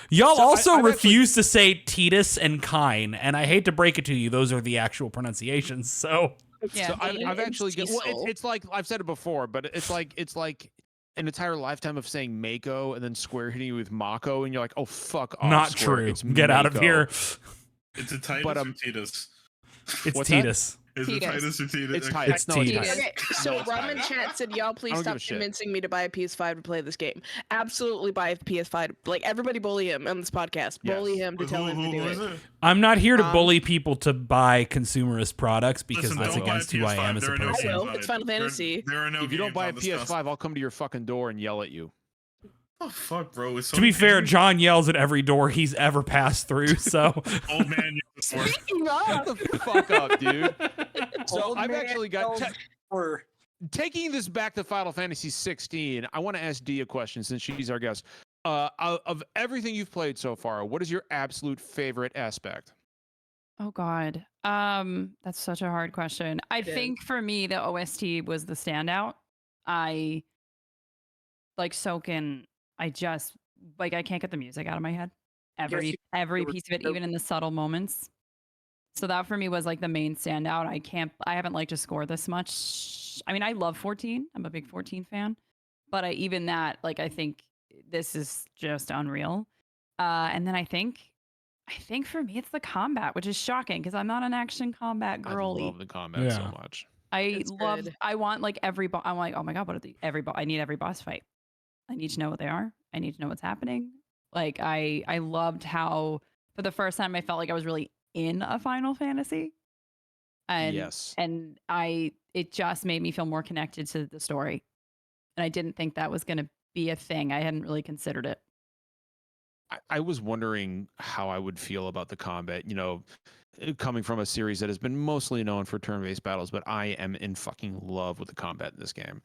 Y'all also refuse to say Titus and Kine, and I hate to break it to you, those are the actual pronunciations. So yeah, I've actually it's like I've said it before, but it's like an entire lifetime of saying Mako and then Square hitting you with Mako, and you're like, oh fuck off. Not Square. true. It's Get out of here. It's a Titus or Titus? It's Titus. Is it Titus or Titus? It's Titus. It's Titus. Okay, so Ramen Chat said, y'all please stop convincing me to buy a PS5 to play this game. Absolutely buy a PS5. Like, everybody bully him on this podcast. Yes. Bully him to tell him to do it. I'm not here to bully people to buy consumerist products, because that's against who I am as a person. I will. It's Final Fantasy. If you don't buy a PS5, I'll come to your fucking door and yell at you. Oh fuck, bro! It's so to be fair, John yells at every door he's ever passed through. So, old man, speaking of, shut the fuck up, dude. So I've actually got. taking this back to Final Fantasy 16, I want to ask Dee a question since she's our guest. Of everything you've played so far, what is your absolute favorite aspect? Oh God. That's such a hard question. I think for me, the OST was the standout. I like Soken. I just like I can't get the music out of my head. Every piece of it, even in the subtle moments. So that for me was like the main standout. I haven't liked a score this much. I mean, I love 14. I'm a big 14 fan. But even that, like I think this is just unreal. And then I think for me it's the combat, which is shocking because I'm not an action combat girly. I love the combat so much. I want like every boss. I'm like, oh my God, what are every boss? I need every boss fight. I need to know what they are. I need to know what's happening. Like I loved how for the first time I felt like I was really in a Final Fantasy. And it just made me feel more connected to the story. And I didn't think that was going to be a thing. I hadn't really considered it. I was wondering how I would feel about the combat, coming from a series that has been mostly known for turn-based battles, but I am in fucking love with the combat in this game.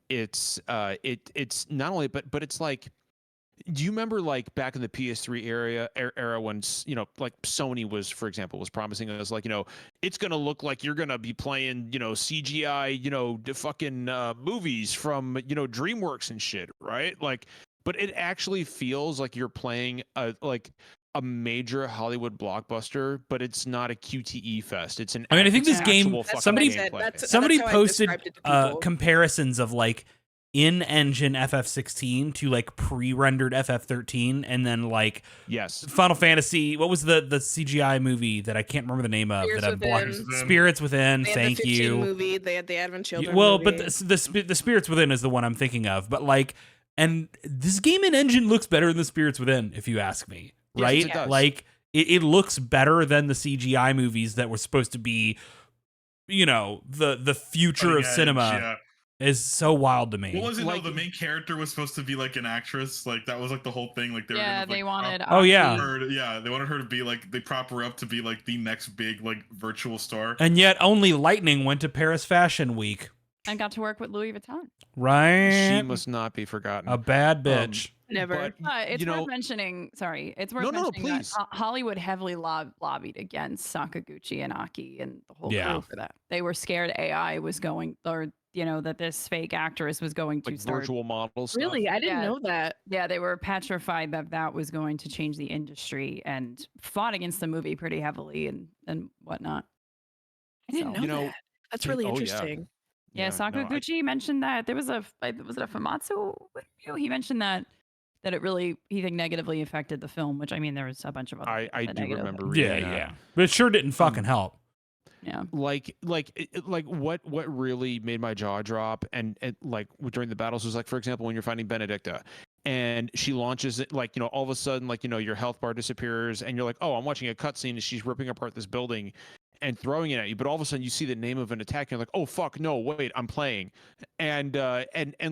It's not only, but it's like, do you remember like back in the PS3 era when like Sony was, for example, was promising us like it's gonna look like you're gonna be playing CGI the fucking movies from DreamWorks and shit, right? Like, but it actually feels like you're playing a major Hollywood blockbuster, but it's not a QTE fest. It's an. I mean, I think this game. Somebody posted comparisons of like in-engine FF16 to like pre-rendered FF13, and then like Final Fantasy. What was the CGI movie that I can't remember the name of? Spirits Within. Thank you. Movie. They had the Advent Children. Well, movie. But the Spirits Within is the one I'm thinking of. But like, and this game in-engine looks better than the Spirits Within, if you ask me. Right? Yes, it does. Like it looks better than the CGI movies that were supposed to be, the future of cinema. Yeah. Is so wild to me. What was it? Like, the main character was supposed to be like an actress. Like that was like the whole thing. Like they wanted. They wanted her to be like, they prop her up to be like the next big like virtual star. And yet only Lightning went to Paris Fashion Week and got to work with Louis Vuitton. Right. She must not be forgotten. A bad bitch. Never. But it's worth mentioning. Sorry, it's worth mentioning that Hollywood heavily lobbied against Sakaguchi and Aki and the whole crew for that. They were scared AI was going, or that this fake actress was going to start virtual models. Really, I didn't know that. Yeah, they were petrified that was going to change the industry and fought against the movie pretty heavily and whatnot. I didn't know that. That's really interesting. Yeah, Sakaguchi mentioned that there was was it a Famitsu interview? He mentioned that it really, he think, negatively affected the film, which I mean there was a bunch of other I do remember reading that. But it sure didn't fucking help. Yeah. Like what really made my jaw drop and like during the battles was like, for example, when you're fighting Benedicta and she launches it, like, all of a sudden, like, your health bar disappears and you're like, oh, I'm watching a cutscene and she's ripping apart this building and throwing it at you, but all of a sudden you see the name of an attack and you're like, oh fuck, no, wait, I'm playing. And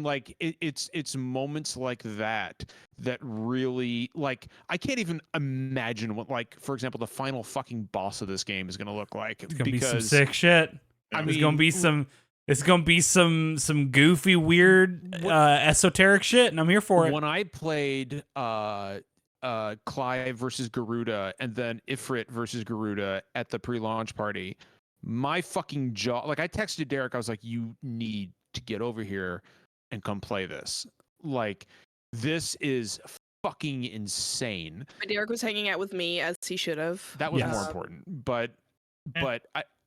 like it's moments like that really, like, I can't even imagine what, like, for example, the final fucking boss of this game is gonna look like. It's gonna be some sick shit. It's gonna be some goofy, weird, esoteric shit, and I'm here for it. When I played Clive versus Garuda and then Ifrit versus Garuda at the pre-launch party, my fucking jaw, like, I texted Derek, I was like, you need to get over here and come play this. Like, this is fucking insane. But Derek was hanging out with me, as he should have. That was more important. But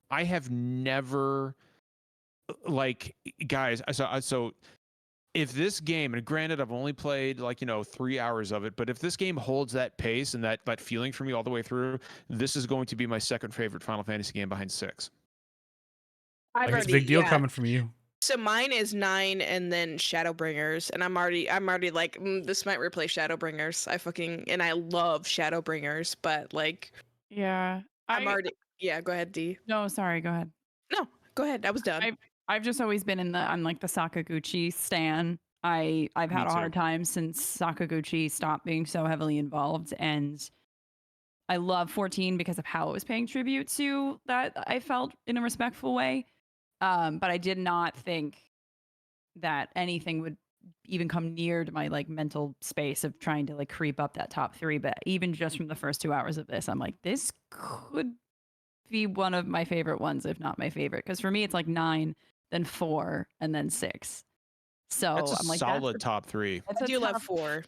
I have never, like, guys, so if this game, and granted I've only played 3 hours of it, but if this game holds that pace and that feeling for me all the way through, this is going to be my second favorite Final Fantasy game behind 6. It's a big deal coming from you. So mine is 9 and then Shadowbringers, and I'm already like, this might replace Shadowbringers. I love Shadowbringers, but like, yeah, go ahead, D. No, sorry, go ahead. No, go ahead. I was done. I've just always been I'm like the Sakaguchi stan. I've had a hard time since Sakaguchi stopped being so heavily involved, and I love 14 because of how it was paying tribute to that. I felt in a respectful way. But I did not think that anything would even come near to my like mental space of trying to like creep up that top 3. But even just from the first 2 hours of this, I'm like, this could be one of my favorite ones, if not my favorite. Because for me, it's like 9, then 4, and then 6. So That's a I'm like, solid top 3. I do love 4.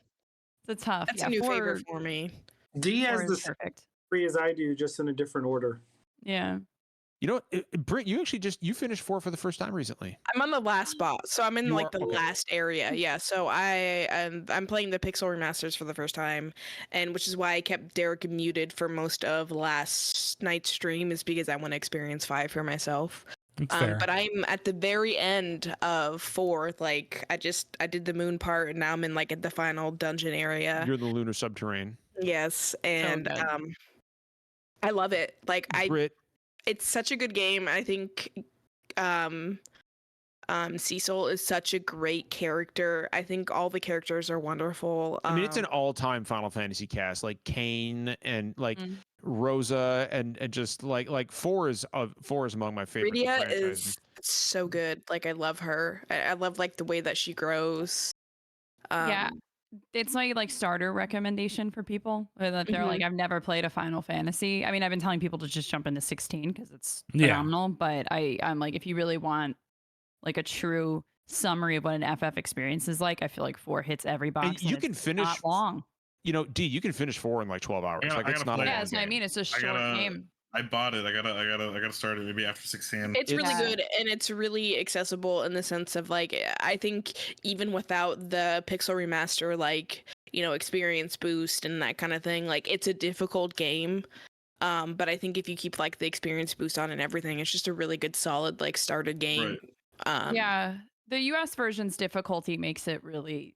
It's a tough. That's yeah, a new 4, favorite for me. D 4 has the is same perfect. 3 as I do, just in a different order. Yeah. You know what, Britt, you actually you finished 4 for the first time recently. I'm on the last spot, so I'm in You like are? the Okay. last area. Yeah, so I'm playing the Pixel remasters for the first time, and which is why I kept Derek muted for most of last night's stream, is because I want to experience 5 for myself. It's fair. But I'm at the very end of 4. Like I did the moon part, and now I'm in like at the final dungeon area. You're in the lunar subterranean. Yes, and good. I love it. Like Britt, it's such a good game. I think Cecil is such a great character. I think all the characters are wonderful. I mean, it's an all-time Final Fantasy cast, like Kain and like Rosa, and just like 4 is among my favorite Rydia franchises. is so good. Like I love her. I love like the way that she grows. Yeah. It's my like starter recommendation for people that they're like, I've never played a Final Fantasy. I mean, I've been telling people to just jump into 16 because it's phenomenal. But I'm like, if you really want like a true summary of what an FF experience is like, I feel like 4 hits every box. And you can finish not long. You know, D, you can finish 4 in like 12 hours. Like it's not. Yeah, that's what I mean. It's a short game. I bought it. I gotta start it maybe after 16. It's really good, and it's really accessible in the sense of like, I think even without the Pixel remaster, like, you know, experience boost and that kind of thing, like it's a difficult game. But I think if you keep like the experience boost on and everything, it's just a really good, solid like started game. Right. Yeah, the US version's difficulty makes it really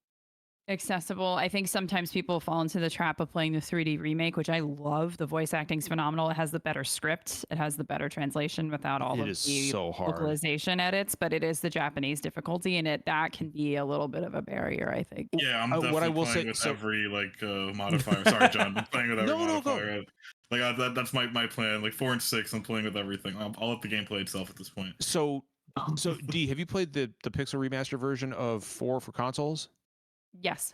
accessible. I think sometimes people fall into the trap of playing the 3D remake, which I love. The voice acting's phenomenal. It has the better script. It has the better translation without all of the so localization edits, but it is the Japanese difficulty, and that can be a little bit of a barrier, I think. Yeah, I'm definitely what I will playing say, with every like modifier. Sorry, John. I'm playing with every modifier. Go. Like that's my plan. Like 4 and 6, I'm playing with everything. I'll let the gameplay itself at this point. So D, have you played the Pixel remaster version of 4 for consoles? Yes.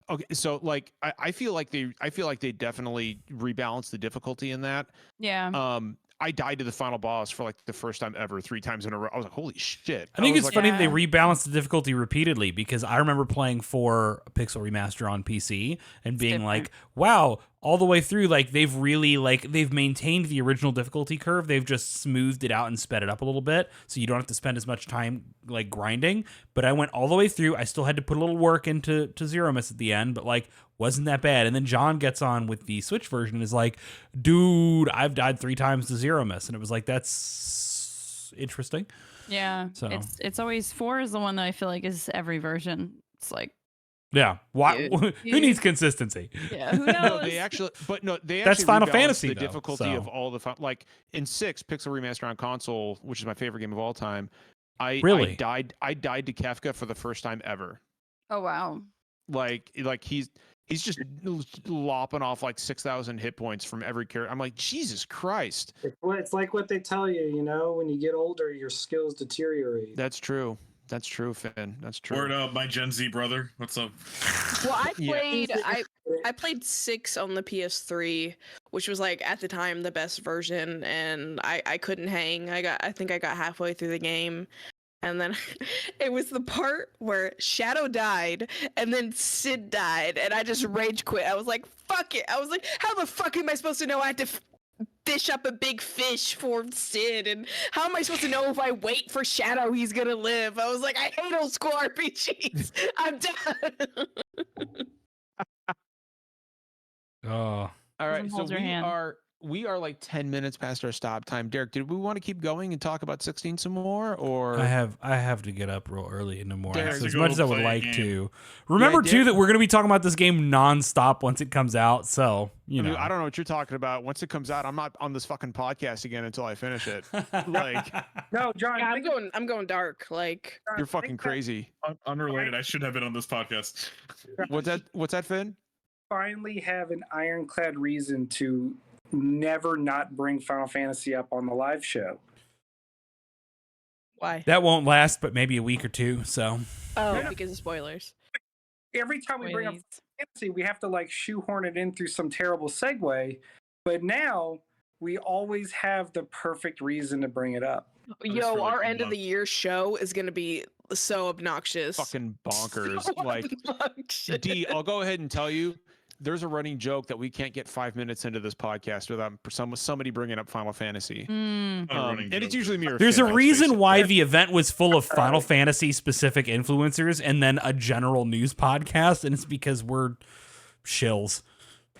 Okay, so like I feel like they definitely rebalanced the difficulty in that. Yeah. I died to the final boss for like the first time ever 3 times in a row. I was like, holy shit. I think it's like, funny they rebalanced the difficulty repeatedly, because I remember playing 4 Pixel Remaster on PC and being like, wow, all the way through, like they've really they've maintained the original difficulty curve. They've just smoothed it out and sped it up a little bit, so you don't have to spend as much time like grinding. But I went all the way through. I still had to put a little work into Zero Miss at the end, but like wasn't that bad. And then John gets on with the Switch version and is like, dude, I've died 3 times to Zero Miss. And it was like, that's interesting. Yeah. So it's always 4 is the one that I feel like is every version. It's like, yeah, why? Who needs consistency? Yeah, who knows? they actually that's Final Fantasy. The difficulty of all the like in 6 Pixel Remaster on console, which is my favorite game of all time. I died to Kefka for the first time ever. Oh wow! Like he's just lopping off like 6,000 hit points from every character. I'm like, Jesus Christ! It's like what they tell you, you know, when you get older, your skills deteriorate. That's true. That's true, Finn. That's true. Word up, my Gen Z brother. What's up? Well, I played 6 on the PS3, which was like at the time the best version, and I couldn't hang. I think I got halfway through the game, and then it was the part where Shadow died and then Sid died, and I just rage quit. I was like, fuck it. I was like, how the fuck am I supposed to know I had to fish up a big fish for Sid, and how am I supposed to know if I wait for Shadow he's gonna live? I was like, I hate old school RPGs. I'm done. Oh. All right, so we are like 10 minutes past our stop time. Derek, did we want to keep going and talk about 16 some more, or I have to get up real early in the morning, Derek, so as much as I would like game. to. Remember too that we're going to be talking about this game nonstop once it comes out. So you know, I don't know what you're talking about. Once it comes out, I'm not on this fucking podcast again until I finish it. Like, no, John, yeah, I'm going dark. Like you're fucking crazy. Unrelated. I should have been on this podcast. What's that, Finn? Finally have an ironclad reason to never not bring Final Fantasy up on the live show. Why? That won't last, but maybe a week or two. So. Oh, because of spoilers. Every time we bring up Spoilies. fantasy, we have to like shoehorn it in through some terrible segue. But now we always have the perfect reason to bring it up. Yo, for, like, our a end of month. the year show is gonna be so obnoxious. Fucking bonkers. So Like, obnoxious. D, I'll go ahead and tell you, there's a running joke that we can't get 5 minutes into this podcast without somebody bringing up Final Fantasy. Mm. Not a running And it's joke. usually me or There's Finn, a let's face reason it. why the event was full of Final Fantasy specific influencers and then a general news podcast, and it's because we're shills.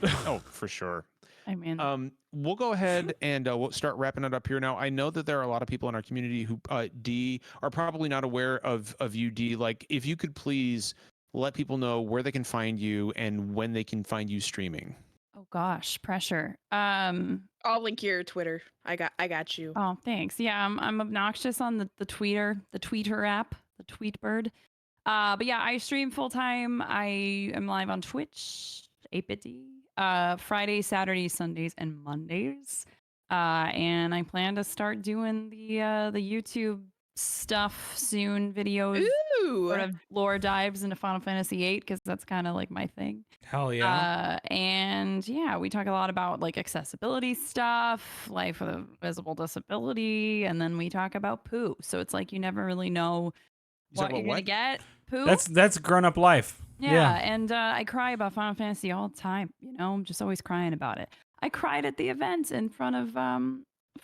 Oh, for sure. I mean, We'll go ahead and we'll start wrapping it up here now. I know that there are a lot of people in our community who D are probably not aware of you, D. Like, if you could please let people know where they can find you and when they can find you streaming. oh gosh, pressure. I'll link your Twitter. I got you. Oh, thanks. Yeah, I'm obnoxious on the Tweeter app, the Tweetbird. But yeah, I stream full time. I am live on Twitch, 8bitdee, Fridays, Saturdays, Sundays, and Mondays. And I plan to start doing the YouTube stuff soon, videos, Ooh. sort of lore dives into Final Fantasy VIII, because that's kind of like my thing. Hell yeah. And yeah, we talk a lot about like accessibility stuff, life with a visible disability, and then we talk about poo. So it's like you never really know You talk what about you're gonna what? get. Poo. That's grown up life. Yeah, and I cry about Final Fantasy all the time. You know, I'm just always crying about it. I cried at the event in front of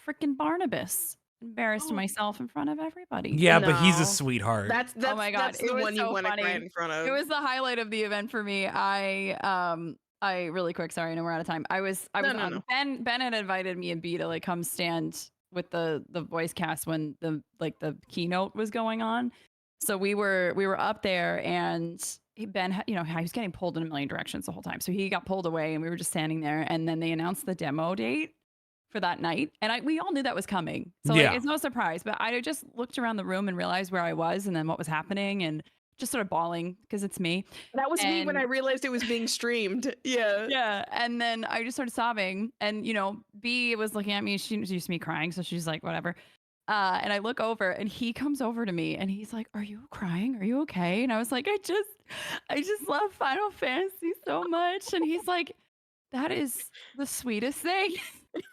freaking Barnabas. Embarrassed myself in front of everybody. Yeah, but he's No. a sweetheart. That's Oh my God, that's it the was one you so want to funny. cry in front of. It was the highlight of the event for me. I really quick. Sorry, I know we're out of time. I was No. Ben had invited me and B to like come stand with the voice cast when the keynote was going on. So we were up there, and Ben, he was getting pulled in a million directions the whole time. So he got pulled away, and we were just standing there. And then they announced the demo date for that night, and we all knew that was coming. So like, Yeah. it's no surprise. But I just looked around the room and realized where I was, and then what was happening, and just started bawling because it's me. That was me when And- I realized it was being streamed. Yeah. Yeah. And then I just started sobbing. And, B was looking at me. She's used to me crying. So she's like, whatever. And I look over, and he comes over to me, and he's like, "Are you crying? Are you okay?" And I was like, I just love Final Fantasy so much. And he's like, "That is the sweetest thing."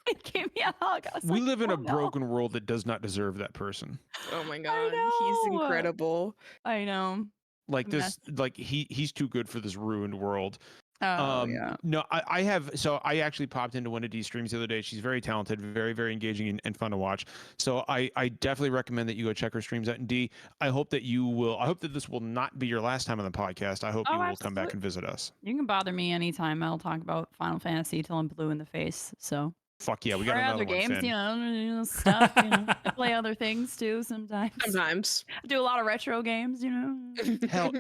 It gave me a hug. I was We like, live in "Oh, a no." broken world that does not deserve that person. Oh my god, know. he's incredible. I know. Like A this, like he's too good for this ruined world. Oh, yeah. No, I have. So I actually popped into one of D's streams the other day. She's very talented, very, very engaging and fun to watch. So I definitely recommend that you go check her streams out. And D, I hope that you will. I hope that this will not be your last time on the podcast. I hope you will come back and visit us. You can bother me anytime. I'll talk about Final Fantasy till I'm blue in the face. So. Fuck yeah, we got Or another other one, games, Finn. stuff. I play other things too sometimes. Sometimes. I do a lot of retro games, Hell,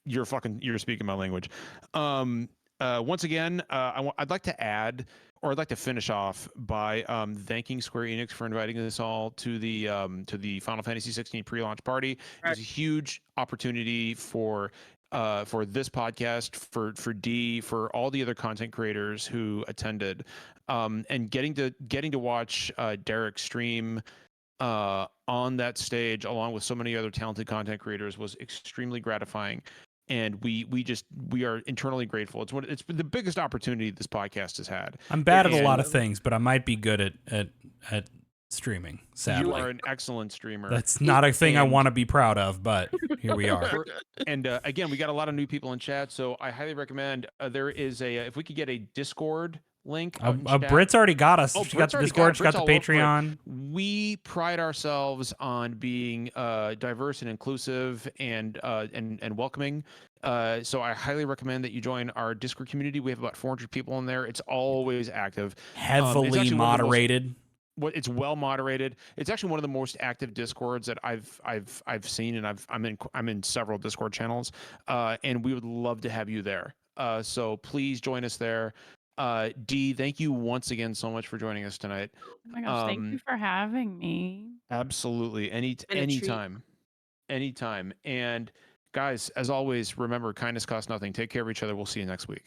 you're speaking my language. Once again, I'd like to add, or I'd like to finish off by thanking Square Enix for inviting us all to the Final Fantasy 16 pre-launch party. It was a huge opportunity for this podcast, for D, for all the other content creators who attended, and getting to watch Derek stream on that stage along with so many other talented content creators was extremely gratifying. And we are internally grateful. It's the biggest opportunity this podcast has had. I'm bad at a lot of things, but I might be good at streaming. Sadly, you are an excellent streamer. That's not a thing I want to be proud of, but here we are. And again, we got a lot of new people in chat, so I highly recommend. There is if we could get a Discord link. Brit's already got us. Oh, She got the Discord. She got the Patreon. We pride ourselves on being diverse and inclusive and welcoming. So I highly recommend that you join our Discord community. We have about 400 people in there. It's always active, heavily moderated. It's well moderated. It's actually one of the most active Discords that I've seen, and I'm in several Discord channels, and we would love to have you there. So please join us there. D, thank you once again so much for joining us tonight. Oh my gosh, thank you for having me. Absolutely. Anytime. And guys, as always, remember, kindness costs nothing. Take care of each other. We'll see you next week.